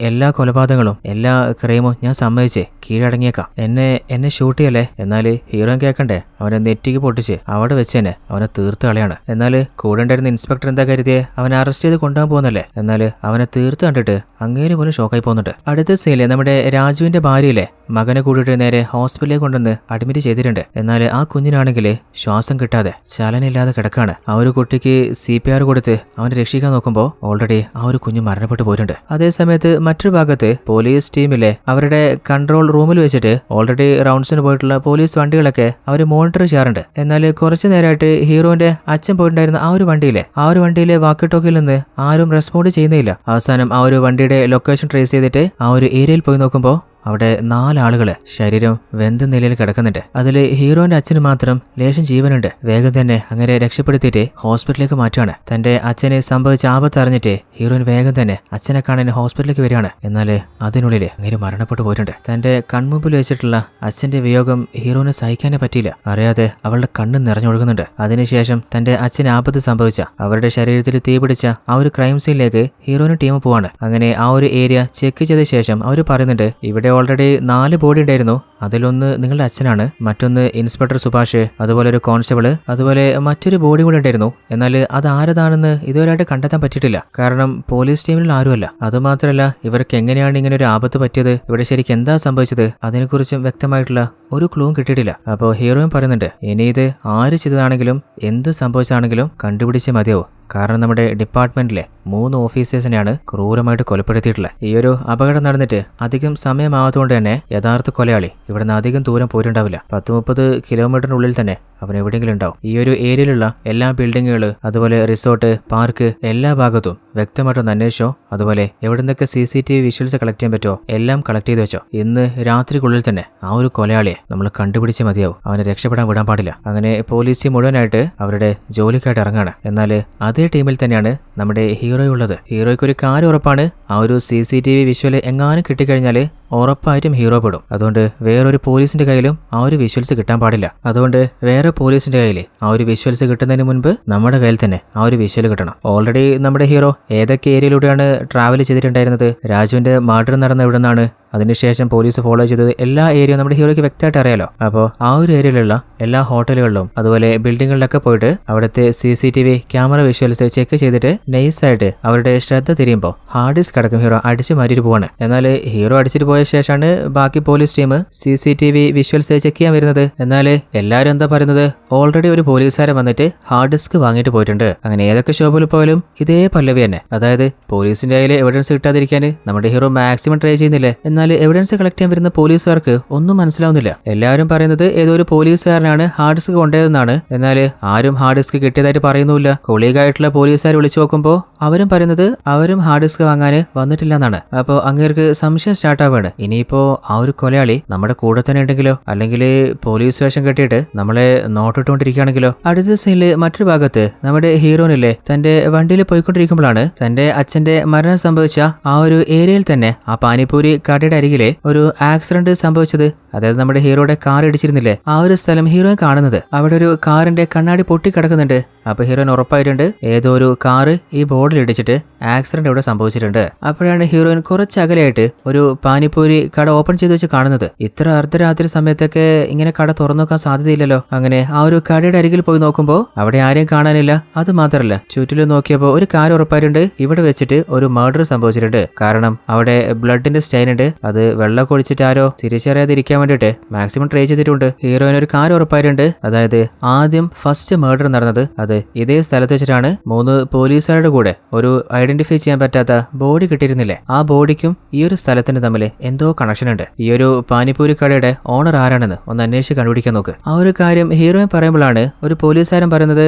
എല്ലാ കൊലപാതകങ്ങളും എല്ലാ ക്രൈമും ഞാൻ സമ്മതിച്ചേ കീഴടങ്ങിയേക്കാം. എന്നെ ഷൂട്ട് ചെയ്യല്ലേ. എന്നാൽ ഹീറോയിൻ കേൾക്കണ്ടേ, അവനെ നെറ്റിക്ക് പൊട്ടിച്ച് അവിടെ വെച്ച് തന്നെ അവനെ തീർത്ത് കളയാണ്. എന്നാൽ കൂടെ ഉണ്ടായിരുന്ന ഇൻസ്പെക്ടർ എന്താ കരുതിയെ അവനെ അറസ്റ്റ് ചെയ്ത് കൊണ്ടുപോകാൻ പോകുന്നല്ലേ. എന്നാൽ അവനെ തീർത്ത് കണ്ടിട്ട് അങ്ങേര് പോലും ഷോക്കായി പോകുന്നുണ്ട്. അടുത്ത സീനിലെ നമ്മുടെ രാജുവിന്റെ ഭാര്യയിലെ മകനെ കൂടിയിട്ട് നേരെ ഹോസ്പിറ്റലിലേക്ക് കൊണ്ടുവന്ന് അഡ്മിറ്റ് ചെയ്തിട്ടുണ്ട്. എന്നാൽ ആ കുഞ്ഞിനാണെങ്കിൽ ശ്വാസം കിട്ടാതെ ചലനമില്ലാതെ കിടക്കാണ്. ആ ഒരു കുട്ടിക്ക് CPR കൊടുത്ത് അവനെ രക്ഷിക്കാൻ നോക്കുമ്പോൾ ഓൾറെഡി ആ ഒരു കുഞ്ഞ് മരണപ്പെട്ടു പോയിട്ടുണ്ട്. അതേസമയത്ത് മറ്റൊരു ഭാഗത്ത് പോലീസ് ടീമിലെ അവരുടെ കൺട്രോൾ റൂമിൽ വെച്ചിട്ട് ഓൾറെഡി റൗണ്ട്സിന് പോയിട്ടുള്ള പോലീസ് വണ്ടികളൊക്കെ അവർ മോണിറ്റർ ചെയ്യാറുണ്ട്. എന്നാൽ കുറച്ചു നേരമായിട്ട് ഹീറോന്റെ അച്ഛൻ പോയിട്ടുണ്ടായിരുന്ന ആ ഒരു വണ്ടിയിലെ വാക്കി ടോക്കിൽ നിന്ന് ആരും റെസ്പോണ്ട് ചെയ്യുന്നില്ല. അവസാനം ആ ഒരു വണ്ടിയുടെ ലൊക്കേഷൻ ട്രേസ് ചെയ്തിട്ട് ആ ഒരു ഏരിയയിൽ പോയി നോക്കുമ്പോൾ അവിടെ 4 ആളുകള് ശരീരം വെന്ത നിലയിൽ കിടക്കുന്നുണ്ട്. അതിൽ ഹീറോന്റെ അച്ഛന് മാത്രം ലേശം ജീവനുണ്ട്. വേഗം തന്നെ അങ്ങനെ രക്ഷപ്പെടുത്തിയിട്ട് ഹോസ്പിറ്റലിലേക്ക് മാറ്റുകയാണ്. തന്റെ അച്ഛനെ സംഭവിച്ച ആപത്ത് അറിഞ്ഞിട്ട് ഹീറോയിൻ വേഗം തന്നെ അച്ഛനെ കാണാൻ ഹോസ്പിറ്റലിലേക്ക് വരികയാണ്. എന്നാൽ അതിനുള്ളിൽ അങ്ങനെ മരണപ്പെട്ടു പോയിട്ടുണ്ട്. തന്റെ കൺമുമ്പിൽ വെച്ചിട്ടുള്ള അച്ഛന്റെ വിയോഗം ഹീറോന് സഹിക്കാനേ പറ്റിയില്ല. അറിയാതെ അവളുടെ കണ്ണ് നിറഞ്ഞൊഴുകുന്നുണ്ട്. അതിനുശേഷം തന്റെ അച്ഛന് ആപത്ത് സംഭവിച്ച അവരുടെ ശരീരത്തിൽ തീപിടിച്ച ആ ഒരു ക്രൈം സീനിലേക്ക് ഹീറോയിന് ടീം പോവാണ്. അങ്ങനെ ആ ഒരു ഏരിയ ചെക്ക് ചെയ്ത ശേഷം അവർ പറയുന്നുണ്ട്, ഇവിടെ ഓൾറെഡി 4 ബോഡി ഉണ്ടായിരുന്നു. അതിലൊന്ന് നിങ്ങളുടെ അച്ഛനാണ്, മറ്റൊന്ന് ഇൻസ്പെക്ടർ സുഭാഷ്, അതുപോലെ ഒരു കോൺസ്റ്റബിള്, അതുപോലെ മറ്റൊരു ബോഡി കൂടെ ഉണ്ടായിരുന്നു. എന്നാൽ അത് ആരതാണെന്ന് ഇതുവരെയായിട്ട് കണ്ടെത്താൻ പറ്റിയിട്ടില്ല. കാരണം പോലീസ് ടീമിൽ ആരുമല്ല. അതുമാത്രമല്ല ഇവർക്ക് എങ്ങനെയാണ് ഇങ്ങനെ ഒരു ആപത്ത് പറ്റിയത്, ഇവിടെ ശരിക്കും എന്താ സംഭവിച്ചത്, അതിനെക്കുറിച്ചും വ്യക്തമായിട്ടുള്ള ഒരു ക്ലൂവും കിട്ടിയിട്ടില്ല. അപ്പോൾ ഹീറോയും പറയുന്നുണ്ട്, ഇനി ഇത് ആര് ചെയ്തതാണെങ്കിലും എന്ത് സംഭവിച്ചാണെങ്കിലും കണ്ടുപിടിച്ചേ മതിയാവും. കാരണം നമ്മുടെ ഡിപ്പാർട്ട്മെന്റിലെ 3 ഓഫീസേഴ്സിനെയാണ് ക്രൂരമായിട്ട് കൊലപ്പെടുത്തിയിട്ടുള്ളത്. ഈ ഒരു അപകടം നടന്നിട്ട് അധികം സമയമാവാത്തതുകൊണ്ട് തന്നെ യഥാർത്ഥ കൊലയാളി ഇവിടുന്ന് അധികം ദൂരം പോയിട്ടുണ്ടാവില്ല. 10-30 കിലോമീറ്ററിനുള്ളിൽ തന്നെ അവൻ എവിടെയെങ്കിലും ഉണ്ടാവും. ഈ ഒരു ഏരിയയിലുള്ള എല്ലാ ബിൽഡിങ്ങുകൾ, അതുപോലെ റിസോർട്ട്, പാർക്ക്, എല്ലാ ഭാഗത്തും വ്യക്തമായിട്ടൊന്ന് അന്വേഷിച്ചോ. അതുപോലെ എവിടുന്നൊക്കെ CCTV വിഷ്വൽസ് കളക്ട് ചെയ്യാൻ പറ്റുമോ എല്ലാം കളക്ട് ചെയ്ത് വെച്ചോ. ഇന്ന് രാത്രിക്കുള്ളിൽ തന്നെ ആ ഒരു കൊലയാളിയെ നമ്മൾ കണ്ടുപിടിച്ചേ മതിയാവും. അവനെ രക്ഷപ്പെടാൻ വിടാൻ പാടില്ല. അങ്ങനെ പോലീസ് ടീം മുഴുവനായിട്ട് അവരുടെ ജോലിക്കായിട്ട് ഇറങ്ങാണ്. എന്നാൽ അതേ ടീമിൽ തന്നെയാണ് നമ്മുടെ ഹീറോയുള്ളത്. ഹീറോയ്ക്ക് ഒരു കാര്യം ഉറപ്പാണ്, ആ ഒരു CCTV വിഷ്വൽ എങ്ങാനും കിട്ടിക്കഴിഞ്ഞാൽ ഉറപ്പായിട്ടും ഹീറോ പെടും. അതുകൊണ്ട് വേറൊരു പോലീസിന്റെ കയ്യിലും ആ ഒരു വിഷ്വൽസ് കിട്ടാൻ പാടില്ല. അതുകൊണ്ട് വേറെ പോലീസിന്റെ കയ്യിൽ ആ ഒരു വിഷ്വൽസ് കിട്ടുന്നതിന് മുൻപ് നമ്മുടെ കയ്യിൽ തന്നെ ആ ഒരു വിഷ്വൽ കിട്ടണം. ഓൾറെഡി നമ്മുടെ ഹീറോ ഏതൊക്കെ ഏരിയയിലൂടെയാണ് ട്രാവൽ ചെയ്തിട്ടുണ്ടായിരുന്നത്, രാജുവിന്റെ മർഡർ നടന്ന എവിടെ നിന്നാണ്, അതിനുശേഷം പോലീസ് ഫോളോ ചെയ്തത് എല്ലാ ഏരിയയും നമ്മുടെ ഹീറോയ്ക്ക് വ്യക്തമായിട്ട് അറിയാലോ. അപ്പോൾ ആ ഒരു ഏരിയയിലുള്ള എല്ലാ ഹോട്ടലുകളിലും അതുപോലെ ബിൽഡിങ്ങുകളിലൊക്കെ പോയിട്ട് അവിടുത്തെ CCTV ക്യാമറ വിഷ്വൽസ് ചെക്ക് ചെയ്തിട്ട് നൈസായിട്ട് അവരുടെ ശ്രദ്ധ തിരിയുമ്പോൾ ഹാർഡ് ഡിസ്ക് അടക്കം ഹീറോ അടിച്ചു മാറ്റിയിട്ട് പോവാണ്. എന്നാൽ ഹീറോ അടിച്ചിട്ട് പോയ ശേഷമാണ് ബാക്കി police team CCTV visuals check ചെയ്യാൻ വരുന്നത്. എന്നാൽ എല്ലാവരും എന്താ പറയുന്നത്, ഓൾറെഡി ഒരു പോലീസുകാരൻ വന്നിട്ട് ഹാർഡ് ഡിസ്ക് വാങ്ങിയിട്ട് പോയിട്ടുണ്ട്. അങ്ങനെ ഏതൊക്കെ ഷോപ്പിൽ പോയാലും ഇതേ പല്ലവി തന്നെ. അതായത് പോലീസിന്റെ കയ്യിൽ എവിഡൻസ് കിട്ടാതിരിക്കാൻ നമ്മുടെ ഹീറോ മാക്സിമം ട്രൈ ചെയ്യുന്നില്ലേ. എന്നാൽ എവിഡൻസ് കളക്ട് ചെയ്യാൻ വരുന്ന പോലീസുകാർക്ക് ഒന്നും മനസ്സിലാവുന്നില്ല. എല്ലാവരും പറയുന്നത് ഏതോ ഒരു പോലീസുകാരനാണ് ഹാർഡ് ഡിസ്ക് കൊണ്ടുപോയതെന്നാണ്. എന്നാൽ ആരും ഹാർഡ് ഡിസ്ക് കിട്ടിയതായിട്ട് പറയുന്നുമില്ല. കൊളീഗായിട്ടുള്ള പോലീസുകാർ വിളിച്ചു നോക്കുമ്പോൾ അവരും പറയുന്നത് അവരും ഹാർഡ് ഡിസ്ക് വാങ്ങാൻ വന്നിട്ടില്ല എന്നാണ്. അപ്പോൾ അങ്ങേർക്ക് സംശയം സ്റ്റാർട്ട് ആവുകയാണ്. ഇനിയിപ്പോ ആ ഒരു കൊലയാളി നമ്മുടെ കൂടെ തന്നെ ഉണ്ടെങ്കിലോ, അല്ലെങ്കിൽ പോലീസ് വേഷം കെട്ടിയിട്ട് നമ്മളെ നോട്ടിട്ടുകൊണ്ടിരിക്കുകയാണെങ്കിലോ. അടുത്ത സീനില് മറ്റൊരു ഭാഗത്ത് നമ്മുടെ ഹീറോനില്ലേ തന്റെ വണ്ടിയിൽ പോയിക്കൊണ്ടിരിക്കുമ്പോഴാണ് തന്റെ അച്ഛന്റെ മരണം സംഭവിച്ച ആ ഒരു ഏരിയയിൽ തന്നെ ആ പാനിപ്പൂരി കടയുടെ അരികിലെ ഒരു ആക്സിഡന്റ് സംഭവിച്ചത്. അതായത് നമ്മുടെ ഹീറോയുടെ കാർ ഇടിച്ചിരുന്നില്ലേ, ആ ഒരു സ്ഥലം ഹീറോയിൻ കാണുന്നത്. അവിടെ ഒരു കാറിന്റെ കണ്ണാടി പൊട്ടിക്കിടക്കുന്നുണ്ട്. അപ്പൊ ഹീറോയിൻ ഉറപ്പായിട്ടുണ്ട് ഏതോ ഒരു കാറ് ഈ ബോർഡിൽ ഇടിച്ചിട്ട് ആക്സിഡന്റ് ഇവിടെ സംഭവിച്ചിട്ടുണ്ട്. അപ്പോഴാണ് ഹീറോയിൻ കുറച്ച് അകലെയായിട്ട് ഒരു പാനിപ്പൂരി കട ഓപ്പൺ ചെയ്ത് വെച്ച് കാണുന്നത്. ഇത്ര അർദ്ധരാത്രി സമയത്തൊക്കെ ഇങ്ങനെ കട തുറന്നു നോക്കാൻ സാധ്യതയില്ലല്ലോ. അങ്ങനെ ആ ഒരു കടയുടെ അരികിൽ പോയി നോക്കുമ്പോൾ അവിടെ ആരെയും കാണാനില്ല. അത് മാത്രമല്ല ചുറ്റിലും നോക്കിയപ്പോൾ ഒരു കാര്യം ഉറപ്പായിട്ടുണ്ട്, ഇവിടെ വെച്ചിട്ട് ഒരു മർഡർ സംഭവിച്ചിട്ടുണ്ട്. കാരണം അവിടെ ബ്ലഡിന്റെ സ്റ്റൈൻ ഉണ്ട്. അത് വെള്ളം ഒഴിച്ചിട്ട് ആരോ തിരിച്ചറിയാതിരിക്കാൻ വേണ്ടിയിട്ട് മാക്സിമം ട്രൈ ചെയ്തിട്ടുണ്ട്. ഹീറോയിന് ഒരു കാര്യം ഉറപ്പായിട്ടുണ്ട്, അതായത് ആദ്യം ഫസ്റ്റ് മർഡർ നടന്നത് അത് ഇതേ സ്ഥലത്ത് വെച്ചിട്ടാണ്. 3 പോലീസുകാരുടെ കൂടെ ഒരു ഐഡന്റിഫൈ ചെയ്യാൻ പറ്റാത്ത ബോഡി കിട്ടിയിരുന്നില്ലേ, ആ ബോഡിക്കും ഈ ഒരു സ്ഥലത്തിന് തമ്മിൽ എന്തോ കണക്ഷൻ ഉണ്ട്. ഈ ഒരു പാനിപ്പൂരി കടയുടെ ഓണർ ആരാണെന്ന് ഒന്ന് അന്വേഷിച്ച് കണ്ടുപിടിക്കാൻ നോക്ക്. ആ ഒരു കാര്യം ഹീറോയിൻ പറയുമ്പോഴാണ് ഒരു പോലീസുകാരൻ പറയുന്നത്,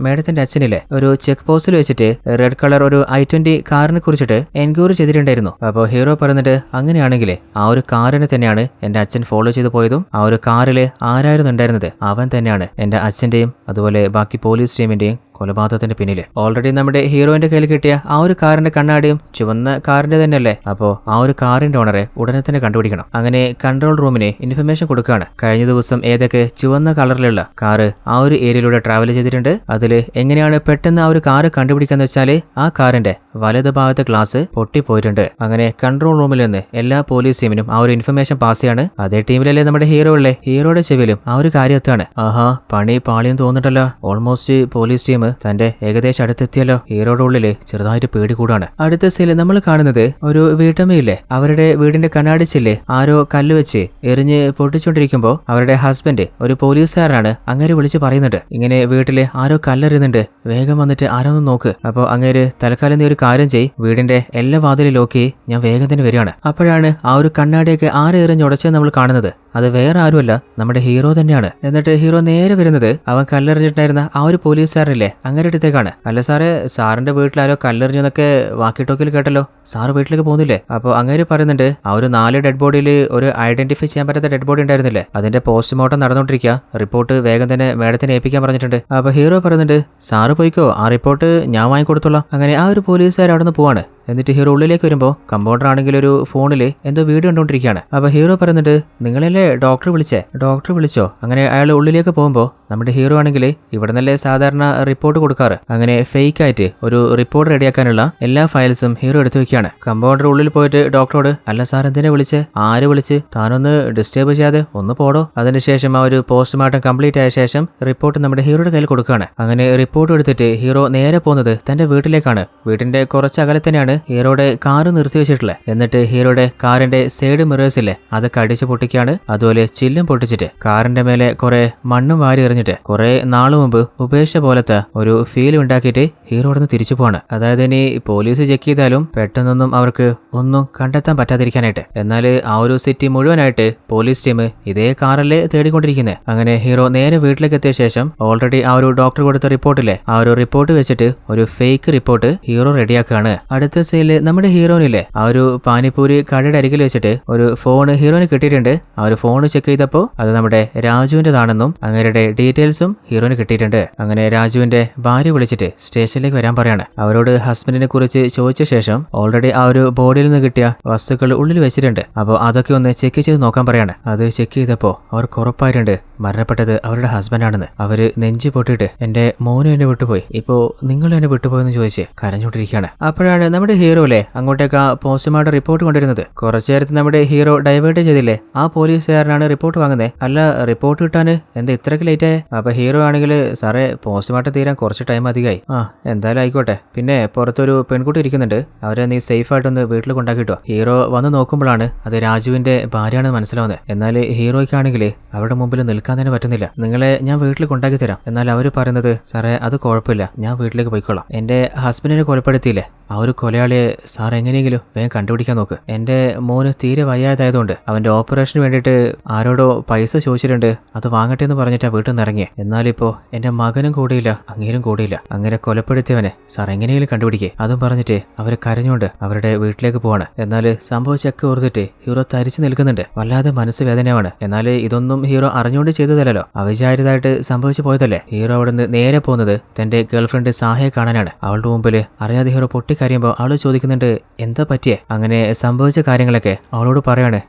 മേഡത്തിന്റെ അച്ഛനില്ലേ ഒരു ചെക്ക് പോസ്റ്റിൽ വെച്ചിട്ട് റെഡ് കളർ ഒരു i20 കാറിനെ കുറിച്ചിട്ട് എൻക്വയറി ചെയ്തിട്ടുണ്ടായിരുന്നു. അപ്പോൾ ഹീറോ പറയുന്നത്, അങ്ങനെയാണെങ്കിൽ ആ ഒരു കാറിനെ തന്നെയാണ് എന്റെ അച്ഛൻ ഫോളോ ചെയ്ത് പോയതും ആ ഒരു കാറിൽ ആരായിരുന്നു ഉണ്ടായിരുന്നത് അവൻ തന്നെയാണ് എന്റെ അച്ഛന്റെയും അതുപോലെ ബാക്കി പോലീസ് ടീമിന്റെയും കൊലപാതകത്തിന്റെ പിന്നില്. ഓൾറെഡി നമ്മുടെ ഹീറോയിന്റെ കയ്യിൽ കിട്ടിയ ആ ഒരു കാറിന്റെ കണ്ണാടിയും ചുവന്ന കാറിന്റെ തന്നെയല്ലേ. അപ്പോൾ ആ ഒരു കാറിന്റെ ഓണറെ ഉടനെ തന്നെ കണ്ടുപിടിക്കണം. അങ്ങനെ കൺട്രോൾ റൂമിന് ഇൻഫർമേഷൻ കൊടുക്കുകയാണ്. കഴിഞ്ഞ ദിവസം ഏതൊക്കെ ചുവന്ന കളറിലുള്ള കാറ് ആ ഒരു ഏരിയയിലൂടെ ട്രാവൽ ചെയ്തിട്ടുണ്ട്, അതില് എങ്ങനെയാണ് പെട്ടെന്ന് ആ ഒരു കാറ് കണ്ടുപിടിക്കാന്ന് വെച്ചാല് ആ കാറിന്റെ വലത് ഭാഗത്തെ ഗ്ലാസ് പൊട്ടിപ്പോയിട്ടുണ്ട്. അങ്ങനെ കൺട്രോൾ റൂമിൽ നിന്ന് എല്ലാ പോലീസ് ടീമിനും ആ ഒരു ഇൻഫർമേഷൻ പാസ് ചെയ്യാണ്. അതേ ടീമിലല്ലേ നമ്മുടെ ഹീറോ ഉള്ളേ. ഹീറോയുടെ ചെവിയിലും ആ ഒരു കാര്യം എത്താണ്. ആഹാ, പണി പാളിയും തോന്നിട്ടല്ലോ. ഓൾമോസ്റ്റ് പോലീസ് ടീം റൂം തന്റെ ഏകദേശം അടുത്തെത്തിയല്ലോ. ഹീറോയുടെ ഉള്ളില് ചെറുതായിട്ട് പേടി കൂടാണ്. അടുത്ത സീനിൽ നമ്മൾ കാണുന്നത് ഒരു വീട്ടമ്മയില്ലേ, അവരുടെ വീടിന്റെ കണ്ണാടിച്ചില്ലേ ആരോ കല്ല് വെച്ച് എറിഞ്ഞ് പൊട്ടിച്ചോണ്ടിരിക്കുമ്പോ അവരുടെ ഹസ്ബൻഡ് ഒരു പോലീസുകാരനാണ് അങ്ങേര് വിളിച്ച് പറയുന്നുണ്ട്, ഇങ്ങനെ വീട്ടില് ആരോ കല്ലെറിയുന്നുണ്ട്, വേഗം വന്നിട്ട് ആരോന്ന് നോക്ക്. അപ്പൊ അങ്ങേര് തൽക്കാലം നീ ഒരു കാര്യം ചെയ്, വീടിന്റെ എല്ലാ വാതിലും ലോക്കി ഞാൻ വേഗം തന്നെ വരികയാണ്. അപ്പോഴാണ് ആ ഒരു കണ്ണാടിയൊക്കെ ആരെ എറിഞ്ഞുടച്ചത് നമ്മൾ കാണുന്നത്. അത് വേറെ ആരുമല്ല, നമ്മുടെ ഹീറോ തന്നെയാണ്. എന്നിട്ട് ഹീറോ നേരെ വരുന്നത് അവൻ കല്ലെറിഞ്ഞിട്ടുണ്ടായിരുന്ന ആ ഒരു പോലീസുകാരനില്ലേ അങ്ങേരുടെ അടുത്തേക്കാണ്. അല്ല സാറേ, സാറിന്റെ വീട്ടിൽ ആരോ കല്ലെറിഞ്ഞെന്നൊക്കെ വാക്കി ടോക്കിൽ കേട്ടല്ലോ, സാറ് വീട്ടിലേക്ക് പോകുന്നില്ലേ? അപ്പോൾ അങ്ങേര് പറയുന്നുണ്ട്, ആ ഒരു 4 ഡെഡ് ബോഡിയിൽ ഒരു ഐഡന്റിഫൈ ചെയ്യാൻ പറ്റാത്ത ഡെഡ് ബോഡി ഉണ്ടായിരുന്നില്ലേ, അതിന്റെ പോസ്റ്റ്മോർട്ടം നടന്നുകൊണ്ടിരിക്കുക, റിപ്പോർട്ട് വേഗം തന്നെ മേഡത്തിനെ ഏൽപ്പിക്കാൻ പറഞ്ഞിട്ടുണ്ട്. അപ്പൊ ഹീറോ പറയുന്നുണ്ട്, സാറ് പോയിക്കോ, ആ റിപ്പോർട്ട് ഞാൻ വാങ്ങിക്കൊടുത്തോളാം. അങ്ങനെ ആ ഒരു പോലീസുകാർ അവിടെ നിന്ന് പോവാണ്. എന്നിട്ട് ഹീറോ ഉള്ളിലേക്ക് വരുമ്പോൾ കമ്പൗണ്ടർ ആണെങ്കിൽ ഒരു ഫോണിൽ എന്തോ വീഡിയോ കണ്ടുകൊണ്ടിരിക്കുകയാണ്. അപ്പൊ ഹീറോ പറയുന്നുണ്ട്, നിങ്ങളല്ലേ ഡോക്ടർ വിളിച്ചേ? ഡോക്ടർ വിളിച്ചോ? അങ്ങനെ അയാൾ ഉള്ളിലേക്ക് പോകുമ്പോൾ നമ്മുടെ ഹീറോ ആണെങ്കിൽ ഇവിടെ നിന്നല്ലേ സാധാരണ റിപ്പോർട്ട് കൊടുക്കാറ്, അങ്ങനെ ഫേക്ക് ആയിട്ട് ഒരു റിപ്പോർട്ട് റെഡിയാക്കാനുള്ള എല്ലാ ഫയൽസും ഹീറോ എടുത്തു വെക്കുകയാണ്. കമ്പൗണ്ടർ ഉള്ളിൽ പോയിട്ട് ഡോക്ടറോട്, അല്ല സാർ എന്തിനാ വിളിച്ചേ? ആര് വിളിച്ച്? താനൊന്ന് ഡിസ്റ്റർബ് ചെയ്യാതെ ഒന്ന് പോടോ. അതിനുശേഷം ആ ഒരു പോസ്റ്റ്മോർട്ടം കംപ്ലീറ്റ് ആയ ശേഷം റിപ്പോർട്ട് നമ്മുടെ ഹീറോയുടെ കയ്യിൽ കൊടുക്കുകയാണ്. അങ്ങനെ റിപ്പോർട്ട് എടുത്തിട്ട് ഹീറോ നേരെ പോകുന്നത് തന്റെ വീട്ടിലേക്കാണ്. വീടിന്റെ കുറച്ച് അകലെ തന്നെയാണ് ഹീറോയുടെ കാറ് നിർത്തി വെച്ചിട്ടുള്ളത്. എന്നിട്ട് ഹീറോയുടെ കാറിന്റെ സൈഡ് മിറേഴ്സില്ലേ അതൊക്കെ അടിച്ചു പൊട്ടിക്കാണ്. അതുപോലെ ചില്ലും പൊട്ടിച്ചിട്ട് കാറിന്റെ മേലെ കുറെ മണ്ണും വാരി എറിഞ്ഞിട്ട് കുറെ നാളു മുമ്പ് ഉപേക്ഷ പോലത്തെ ഒരു ഫീൽ ഉണ്ടാക്കിയിട്ട് ഹീറോ അവിടെ നിന്ന് തിരിച്ചു പോവാണ്. അതായത് ഇനി പോലീസ് ചെക്ക് ചെയ്താലും പെട്ടെന്നൊന്നും അവർക്ക് ഒന്നും കണ്ടെത്താൻ പറ്റാതിരിക്കാനായിട്ട്. എന്നാൽ ആ ഒരു സിറ്റി മുഴുവനായിട്ട് പോലീസ് ടീം ഇതേ കാറല്ലേ തേടിക്കൊണ്ടിരിക്കുന്നത്. അങ്ങനെ ഹീറോ നേരെ വീട്ടിലേക്ക് എത്തിയ ശേഷം ഓൾറെഡി ആ ഒരു ഡോക്ടർ കൊടുത്ത റിപ്പോർട്ടില്ലേ ആ ഒരു റിപ്പോർട്ട് വെച്ചിട്ട് ഒരു ഫേക്ക് റിപ്പോർട്ട് ഹീറോ റെഡിയാക്കുകയാണ്. അടുത്ത സീനില് നമ്മുടെ ഹീറോയിനില്ലേ ആ ഒരു പാനിപ്പൂരി കടയുടെ അരികിൽ വെച്ചിട്ട് ഒരു ഫോൺ ഹീറോയിന് കിട്ടിയിട്ടുണ്ട്. ആ ഒരു ഫോൺ ചെക്ക് ചെയ്തപ്പോൾ അത് നമ്മുടെ രാജുവിൻ്റെതാണെന്നും അങ്ങേരുടെ ഡീറ്റെയിൽസും ഹീറോയിന് കിട്ടിയിട്ടുണ്ട്. അങ്ങനെ രാജുവിന്റെ ഭാര്യ വിളിച്ചിട്ട് സ്റ്റേഷനിലേക്ക് വരാൻ പറയാണ്. അവരോട് ഹസ്ബൻഡിനെ കുറിച്ച് ചോദിച്ച ശേഷം ഓൾറെഡി ആ ഒരു ബോഡിയിൽ നിന്ന് കിട്ടിയ വസ്തുക്കൾ ഉള്ളിൽ വെച്ചിട്ടുണ്ട്. അപ്പോൾ അതൊക്കെ ഒന്ന് ചെക്ക് ചെയ്ത് നോക്കാൻ പറയാണ്. അത് ചെക്ക് ചെയ്തപ്പോൾ അവർക്ക് ഉറപ്പായിട്ടുണ്ട് മരണപ്പെട്ടത് അവരുടെ ഹസ്ബൻഡാണെന്ന്. അവര് നെഞ്ചു പൊട്ടിയിട്ട് എന്റെ മോനും എന്നെ വിട്ടുപോയി, ഇപ്പോ നിങ്ങൾ എന്നെ വിട്ടുപോയെന്ന് ചോദിച്ച് കരഞ്ഞോണ്ടിരിക്കുകയാണ്. അപ്പോഴാണ് നമ്മുടെ ഹീറോ അല്ലേ അങ്ങോട്ടേക്ക് ആ പോസ്റ്റ്മോർട്ടം റിപ്പോർട്ട് കൊണ്ടുവരുന്നത്. കുറച്ചു നേരത്തെ നമ്മുടെ ഹീറോ ഡൈവേർട്ട് ചെയ്തില്ലേ ആ പോലീസുകാരനാണ് റിപ്പോർട്ട് വാങ്ങുന്നത്. അല്ല, റിപ്പോർട്ട് കിട്ടാൻ എന്താ ഇത്രയ്ക്ക് ലേറ്റ് ആയേ? അപ്പൊ ഹീറോ ആണെങ്കിൽ സാറേ പോസ്റ്റ്മോർട്ടം തീരാൻ കുറച്ച് ടൈം അധികമായി. ആ എന്തായാലും ആയിക്കോട്ടെ, പിന്നെ പുറത്തൊരു പെൺകുട്ടി ഇരിക്കുന്നുണ്ട്, അവരെ നീ സേഫ് ആയിട്ടൊന്ന് വീട്ടിൽ കൊണ്ടാക്കിട്ടോ. ഹീറോ വന്ന് നോക്കുമ്പോഴാണ് അത് രാജുവിന്റെ ഭാര്യയാണെന്ന് മനസ്സിലാവുന്നത്. എന്നാൽ ഹീറോയ്ക്കാണെങ്കിൽ അവരുടെ മുമ്പിൽ നിൽക്കാൻ തന്നെ പറ്റുന്നില്ല. നിങ്ങളെ ഞാൻ വീട്ടിൽ കൊണ്ടാക്കി തരാം. എന്നാൽ അവർ പറയുന്നത്, സാറേ അത് കുഴപ്പമില്ല, ഞാൻ വീട്ടിലേക്ക് പോയിക്കോളാം. എന്റെ ഹസ്ബൻഡിനെ കൊലപ്പെടുത്തിയില്ലേ ആ ഒരു കൊലയാളിയെ സാർ എങ്ങനെയെങ്കിലും വേഗം കണ്ടുപിടിക്കാൻ നോക്ക്. എന്റെ മോന് തീരെ വയ്യാതായതുകൊണ്ട് അവന്റെ ഓപ്പറേഷന് വേണ്ടിയിട്ട് ആരോടോ പൈസ ചോദിച്ചിട്ടുണ്ട്, അത് വാങ്ങട്ടെ എന്ന് പറഞ്ഞിട്ടാ വീട്ടിൽ നിന്ന് ഇറങ്ങിയേ. എന്നാലിപ്പോ എന്റെ മകനും കൂടിയില്ല, അങ്ങേരും കൂടിയില്ല. അങ്ങനെ കൊലപ്പെടുത്തിയവനെ സാർ എങ്ങനെയെങ്കിലും കണ്ടുപിടിക്കേ. അതും പറഞ്ഞിട്ട് അവര് കരഞ്ഞുകൊണ്ട് അവരുടെ വീട്ടിലേക്ക് പോവാണ്. എന്നാൽ സംഭവിച്ചൊക്കെ ഓർത്തിട്ട് ഹീറോ തരിച്ചു നിൽക്കുന്നുണ്ട്. വല്ലാതെ മനസ്സ് വേദനയാണ്. എന്നാൽ ഇതൊന്നും ഹീറോ അറിഞ്ഞുകൊണ്ട് ചെയ്തതല്ലോ, അവിചാരിതമായിട്ട് സംഭവിച്ചു പോയതല്ലേ. ഹീറോ അവിടെ നിന്ന് നേരെ പോകുന്നത് തന്റെ ഗേൾഫ്രണ്ട് സാഹയെ കാണാനാണ്. അവളുടെ മുമ്പിൽ അറിയാതെ ഹീറോ പൊട്ടിക്കരയുമ്പോൾ അവള് ചോദിക്കുന്നുണ്ട് എന്താ പറ്റിയേ. അങ്ങനെ സംഭവിച്ച കാര്യങ്ങളൊക്കെ അവളോട് പറയാണ്.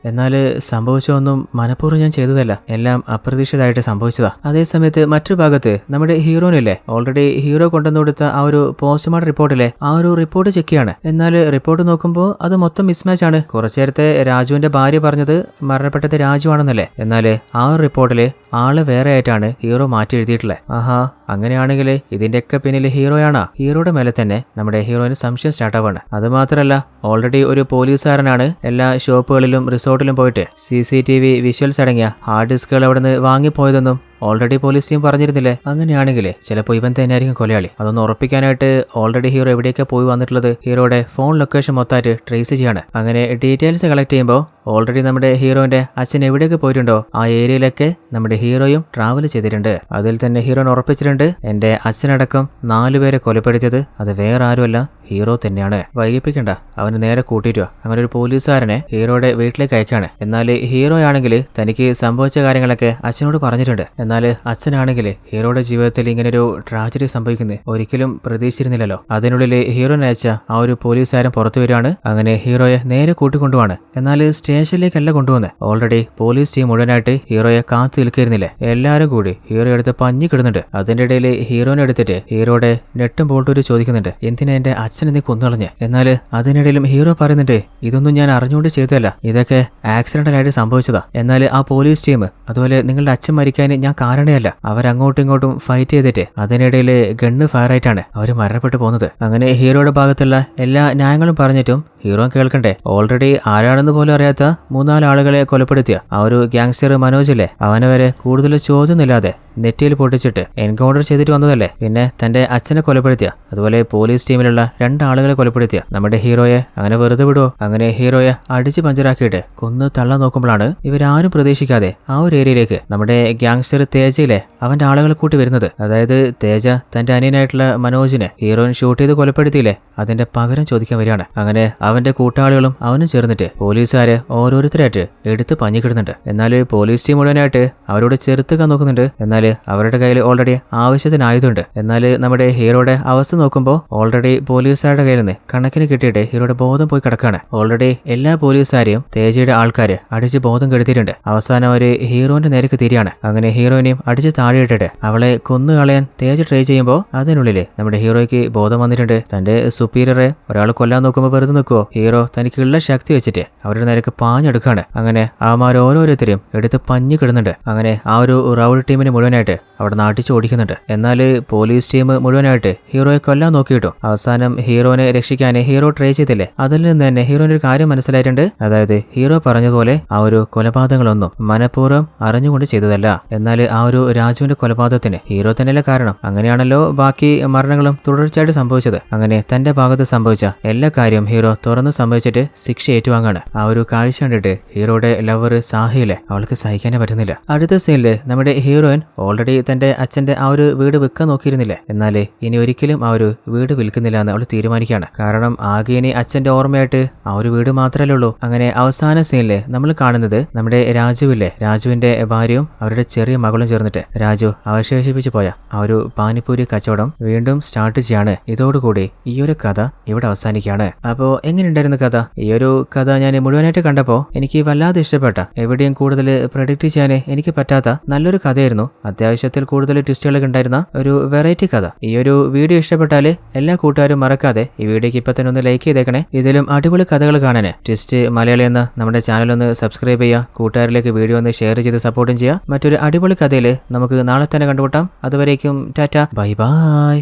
എന്നാൽ സംഭവിച്ചൊന്നും മനഃപൂർവ്വം ഞാൻ ചെയ്തതല്ല, എല്ലാം അപ്രതീക്ഷിതമായിട്ട് സംഭവിച്ചതാ. അതേസമയത്ത് മറ്റൊരു ഭാഗത്ത് നമ്മുടെ ഹീറോനില്ലേ ഓൾറെഡി ഹീറോ കൊണ്ടുവന്നു കൊടുത്ത ആ ഒരു പോസ്റ്റ്മോർട്ടം റിപ്പോർട്ടിലെ ആ ഒരു റിപ്പോർട്ട് ചെക്ക് ചെയ്യാണ്. എന്നാൽ റിപ്പോർട്ട് നോക്കുമ്പോൾ അത് മൊത്തം മിസ്മാച്ച് ആണ്. കുറച്ചു നേരത്തെ രാജുവിന്റെ ഭാര്യ പറഞ്ഞത് മരണപ്പെട്ടത് രാജു ആണെന്നല്ലേ. എന്നാൽ ആ ഒരു റിപ്പോർട്ടില് ആള് വേറെ ആയിട്ടാണ് ഹീറോ മാറ്റി എഴുതിയിട്ടുള്ളത്. ആഹാ, അങ്ങനെയാണെങ്കിൽ ഇതിന്റെയൊക്കെ പിന്നിൽ ഹീറോയാണോ? ഹീറോയുടെ മേലെ തന്നെ നമ്മുടെ ഹീറോയിന് സംശയം സ്റ്റാർട്ടാവാണ്. അത് മാത്രമല്ല ഓൾറെഡി ഒരു പോലീസുകാരനാണ് എല്ലാ ഷോപ്പുകളിലും റിസോർട്ടിലും പോയിട്ട് CCTV വിഷ്വൽസ് അടങ്ങിയ ഹാർഡ് ഡിസ്കുകൾ അവിടെ നിന്ന് വാങ്ങിപ്പോയതെന്നും ഓൾറെഡി പോലീസ് ടീം പറഞ്ഞിരുന്നില്ലേ. അങ്ങനെയാണെങ്കിൽ ചിലപ്പോൾ ഇവൻ തന്നെയായിരിക്കും കൊലയാളി. അതൊന്ന് ഉറപ്പിക്കാനായിട്ട് ഓൾറെഡി ഹീറോ എവിടെയൊക്കെ പോയി വന്നിട്ടുള്ളത് ഹീറോയുടെ ഫോൺ ലൊക്കേഷൻ മൊത്തമായിട്ട് ട്രേസ് ചെയ്യാണ്. അങ്ങനെ ഡീറ്റെയിൽസ് കളക്ട് ചെയ്യുമ്പോൾ ഓൾറെഡി നമ്മുടെ ഹീറോന്റെ അച്ഛൻ എവിടെയൊക്കെ പോയിട്ടുണ്ടോ ആ ഏരിയയിലൊക്കെ നമ്മുടെ ഹീറോയും ട്രാവൽ ചെയ്തിട്ടുണ്ട്. അതിൽ തന്നെ ഹീറോനെ ഉറപ്പിച്ചിട്ടുണ്ട് എന്റെ അച്ഛനടക്കം 4 പേരെ കൊലപ്പെടുത്തിയത് അത് വേറെ ആരുമല്ല ഹീറോ തന്നെയാണ്. വൈകിപ്പിക്കണ്ട, അവന് നേരെ കൂട്ടിയിട്ടു. അങ്ങനെ ഒരു പോലീസുകാരനെ ഹീറോയുടെ വീട്ടിലേക്ക് അയക്കാണ്. എന്നാൽ ഹീറോ ആണെങ്കിൽ തനിക്ക് സംഭവിച്ച കാര്യങ്ങളൊക്കെ അച്ഛനോട് പറഞ്ഞിട്ടുണ്ട്. എന്നാൽ അച്ഛനാണെങ്കിൽ ഹീറോയുടെ ജീവിതത്തിൽ ഇങ്ങനൊരു ട്രാജഡി സംഭവിക്കുന്നത് ഒരിക്കലും പ്രതീക്ഷിച്ചിരുന്നില്ലല്ലോ. അതിനുള്ളിൽ ഹീറോനെ അയച്ച ആ ഒരു പോലീസുകാരൻ പുറത്തു വരികയാണ്. അങ്ങനെ ഹീറോയെ നേരെ കൂട്ടിക്കൊണ്ടുപോവാണ്. എന്നാൽ സ്റ്റേ സ്റ്റേഷനിലേക്കല്ല കൊണ്ടുവന്നത്. ഓൾറെഡി പോലീസ് ടീം മുഴുവനായിട്ട് ഹീറോയെ കാത്തു നിൽക്കുന്നില്ലേ. എല്ലാരും കൂടി ഹീറോ എടുത്ത് പഞ്ഞി കിടുന്നുണ്ട്. അതിന്റെ ഇടയിൽ ഹീറോനെ എടുത്തിട്ട് ഹീറോയുടെ നെട്ടും ബോൾട്ടൂര് ചോദിക്കുന്നുണ്ട്, എന്തിനാ എന്റെ അച്ഛനെ നീ കൊന്നുകളഞ്ഞ്? എന്നാൽ അതിനിടയിലും ഹീറോ പറയുന്നുണ്ട്, ഇതൊന്നും ഞാൻ അറിഞ്ഞുകൊണ്ട് ചെയ്തതല്ല, ഇതൊക്കെ ആക്സിഡന്റലായിട്ട് സംഭവിച്ചതാ. എന്നാൽ ആ പോലീസ് ടീം അതുപോലെ നിങ്ങളുടെ അച്ഛൻ മരിക്കാൻ ഞാൻ കാരണമല്ല. അവരങ്ങോട്ടും ഇങ്ങോട്ടും ഫൈറ്റ് ചെയ്തിട്ട് അതിനിടയിൽ ഗണ്ണ് ഫയർ ആയിട്ടാണ് അവർ മരണപ്പെട്ടു പോകുന്നത്. അങ്ങനെ ഹീറോയുടെ ഭാഗത്തുള്ള എല്ലാ ന്യായങ്ങളും പറഞ്ഞിട്ടും ഹീറോ കേൾക്കണ്ടേ. ഓൾറെഡി ആരാണെന്ന് പോലും അറിയാത്ത 3-4 ആളുകളെ കൊലപ്പെടുത്തിയ ആ ഒരു ഗ്യാങ്സ്റ്റർ മനോജില്ലേ, അവനെ വരെ കൂടുതൽ ചോദ്യമൊന്നുമില്ലാതെ നെറ്റിയിൽ പൊട്ടിച്ചിട്ട് എൻകൗണ്ടർ ചെയ്തിട്ട് വന്നതല്ലേ. പിന്നെ തന്റെ അച്ഛനെ കൊലപ്പെടുത്തിയ അതുപോലെ പോലീസ് ടീമിലുള്ള 2 ആളുകളെ കൊലപ്പെടുത്തിയ നമ്മുടെ ഹീറോയെ അങ്ങനെ വെറുതെ വിടുവോ? അങ്ങനെ ഹീറോയെ അടിച്ച് പഞ്ചറാക്കിയിട്ട് കൊന്ന് തള്ളാൻ നോക്കുമ്പോഴാണ് ഇവരാരും പ്രതീക്ഷിക്കാതെ ആ ഒരു ഏരിയയിലേക്ക് നമ്മുടെ ഗ്യാങ്സ്റ്റർ തേജയിലെ അവന്റെ ആളുകളെ കൂട്ടി വരുന്നത്. അതായത് തേജ തന്റെ അനിയനായിട്ടുള്ള മനോജിനെ ഹീറോയിൻ ഷൂട്ട് ചെയ്ത് കൊലപ്പെടുത്തിയില്ലേ, അതിന്റെ പകരം ചോദിക്കാൻ വരികയാണ്. അങ്ങനെ അവന്റെ കൂട്ടാളികളും അവനും ചേർന്നിട്ട് പോലീസുകാരെ ഓരോരുത്തരായിട്ട് എടുത്ത് പഞ്ഞിക്കിടുന്നുണ്ട്. എന്നാൽ പോലീസ് ടീം മുഴുവനായിട്ട് അവരോട് ചെറുത്തുക്കാൻ നോക്കുന്നുണ്ട്. എന്നാൽ അവരുടെ കയ്യിൽ ഓൾറെഡി ആവശ്യത്തിന് ആയുധമുണ്ട്. എന്നാൽ നമ്മുടെ ഹീറോയുടെ അവസ്ഥ നോക്കുമ്പോൾ ഓൾറെഡി പോലീസുകാരുടെ കയ്യിൽ നിന്ന് കണക്കിന് കിട്ടിയിട്ട് ഹീറോയുടെ ബോധം പോയി കിടക്കാണ്. ഓൾറെഡി എല്ലാ പോലീസുകാരെയും തേജയുടെ ആൾക്കാര് അടിച്ച് ബോധം കെടുത്തിയിട്ടുണ്ട്. അവസാനം അവര് ഹീറോന്റെ നേർക്ക് തിരിയാണ്. അങ്ങനെ ഹീറോയിനെയും അടിച്ച് താഴെയിട്ടിട്ട് അവളെ കൊന്നു കളയാൻ തേജ ട്രൈ ചെയ്യുമ്പോൾ അതിനുള്ളിൽ നമ്മുടെ ഹീറോയ്ക്ക് ബോധം വന്നിട്ടുണ്ട്. തന്റെ സുപ്പീരിയറെ ഒരാൾ കൊല്ലാൻ നോക്കുമ്പോൾ വെറുതെ നിൽക്കുവോ? ഹീറോ തനിക്കുള്ള ശക്തി വെച്ചിട്ട് അവരുടെ നേരക്ക് പാഞ്ഞെടുക്കാണ്. അങ്ങനെ അവന്മാർ ഓരോരുത്തരും എടുത്ത് പഞ്ഞു കിടുന്നുണ്ട്. അങ്ങനെ ആ ഒരു റൗൾ ടീമിന് മുഴുവനായിട്ട് അവിടെ നാട്ടിച്ച് ഓടിക്കുന്നുണ്ട്. എന്നാൽ പോലീസ് ടീം മുഴുവനായിട്ട് ഹീറോയെ കൊല്ലാൻ നോക്കിയിട്ടു അവസാനം ഹീറോനെ രക്ഷിക്കാൻ ഹീറോ ട്രൈ ചെയ്തില്ലേ. അതിൽ നിന്ന് തന്നെ ഹീറോന് ഒരു കാര്യം മനസ്സിലായിട്ടുണ്ട്. അതായത് ഹീറോ പറഞ്ഞതുപോലെ ആ ഒരു കൊലപാതകങ്ങളൊന്നും മനഃപൂർവ്വം അറിഞ്ഞുകൊണ്ട് ചെയ്തതല്ല. എന്നാൽ ആ ഒരു രാജുവിന്റെ കൊലപാതകത്തിന് ഹീറോ തന്നെയല്ലേ കാരണം. അങ്ങനെയാണല്ലോ ബാക്കി മരണങ്ങളും തുടർച്ചയായിട്ട് സംഭവിച്ചത്. അങ്ങനെ തന്റെ ഭാഗത്ത് സംഭവിച്ച എല്ലാ കാര്യവും ഹീറോ തുറന്ന് സംഭവിച്ചിട്ട് ശിക്ഷ ഏറ്റുവാങ്ങാണ്. ആ ഒരു കാഴ്ച കണ്ടിട്ട് ഹീറോയുടെ ലവർ സാഹിയിലെ അവൾക്ക് സഹിക്കാനേ പറ്റുന്നില്ല. അടുത്ത സീനില് നമ്മുടെ ഹീറോയിൻ ഓൾറെഡി തന്റെ അച്ഛന്റെ ആ ഒരു വീട് വിൽക്കാൻ നോക്കിയിരുന്നില്ലേ. എന്നാലേ ഇനി ഒരിക്കലും ആ ഒരു വീട് വിൽക്കുന്നില്ല എന്ന് അവൾ തീരുമാനിക്കുകയാണ്. കാരണം ആകെ ഇനി അച്ഛന്റെ ഓർമ്മയായിട്ട് ആ ഒരു വീട് മാത്രമല്ലേ ഉള്ളൂ. അങ്ങനെ അവസാന സീനില് നമ്മൾ കാണുന്നത് നമ്മുടെ രാജുവില്ലേ, രാജുവിന്റെ ഭാര്യയും അവരുടെ ചെറിയ മകളും ചേർന്നിട്ട് രാജു അവശേഷിപ്പിച്ചു പോയ ആ ഒരു പാനിപ്പൂരി കച്ചവടം വീണ്ടും സ്റ്റാർട്ട് ചെയ്യാണ്. ഇതോടുകൂടി ഈ ഒരു കഥ ഇവിടെ അവസാനിക്കുകയാണ്. അപ്പോ എങ്ങനെയുണ്ടായിരുന്നു കഥ? ഈ ഒരു കഥ ഞാൻ മുഴുവനായിട്ട് കണ്ടപ്പോൾ എനിക്ക് വല്ലാതെ ഇഷ്ടപ്പെട്ട, എവിടെയും കൂടുതൽ പ്രഡിക്റ്റ് ചെയ്യാൻ എനിക്ക് പറ്റാത്ത നല്ലൊരു കഥയായിരുന്നു. അത്യാവശ്യത്തിൽ കൂടുതൽ ട്വിസ്റ്റുകളൊക്കെ ഉണ്ടായിരുന്ന ഒരു വെറൈറ്റി കഥ. ഈ ഒരു വീഡിയോ ഇഷ്ടപ്പെട്ടാൽ എല്ലാ കൂട്ടുകാരും മറക്കാതെ ഈ വീഡിയോക്ക് ഇപ്പൊ തന്നെ ഒന്ന് ലൈക്ക് ചെയ്തേക്കണേ. ഇതിലും അടിപൊളി കഥകൾ കാണാൻ ട്വിസ്റ്റ് മലയാളി എന്ന നമ്മുടെ ചാനൽ ഒന്ന് സബ്സ്ക്രൈബ് ചെയ്യുക. കൂട്ടുകാരിലേക്ക് വീഡിയോ ഒന്ന് ഷെയർ ചെയ്ത് സപ്പോർട്ടും ചെയ്യുക. മറ്റൊരു അടിപൊളി കഥയിൽ നമുക്ക് നാളെ തന്നെ കണ്ടുമുട്ടാം. അതുവരേക്കും ടാറ്റ, ബൈ ബൈ.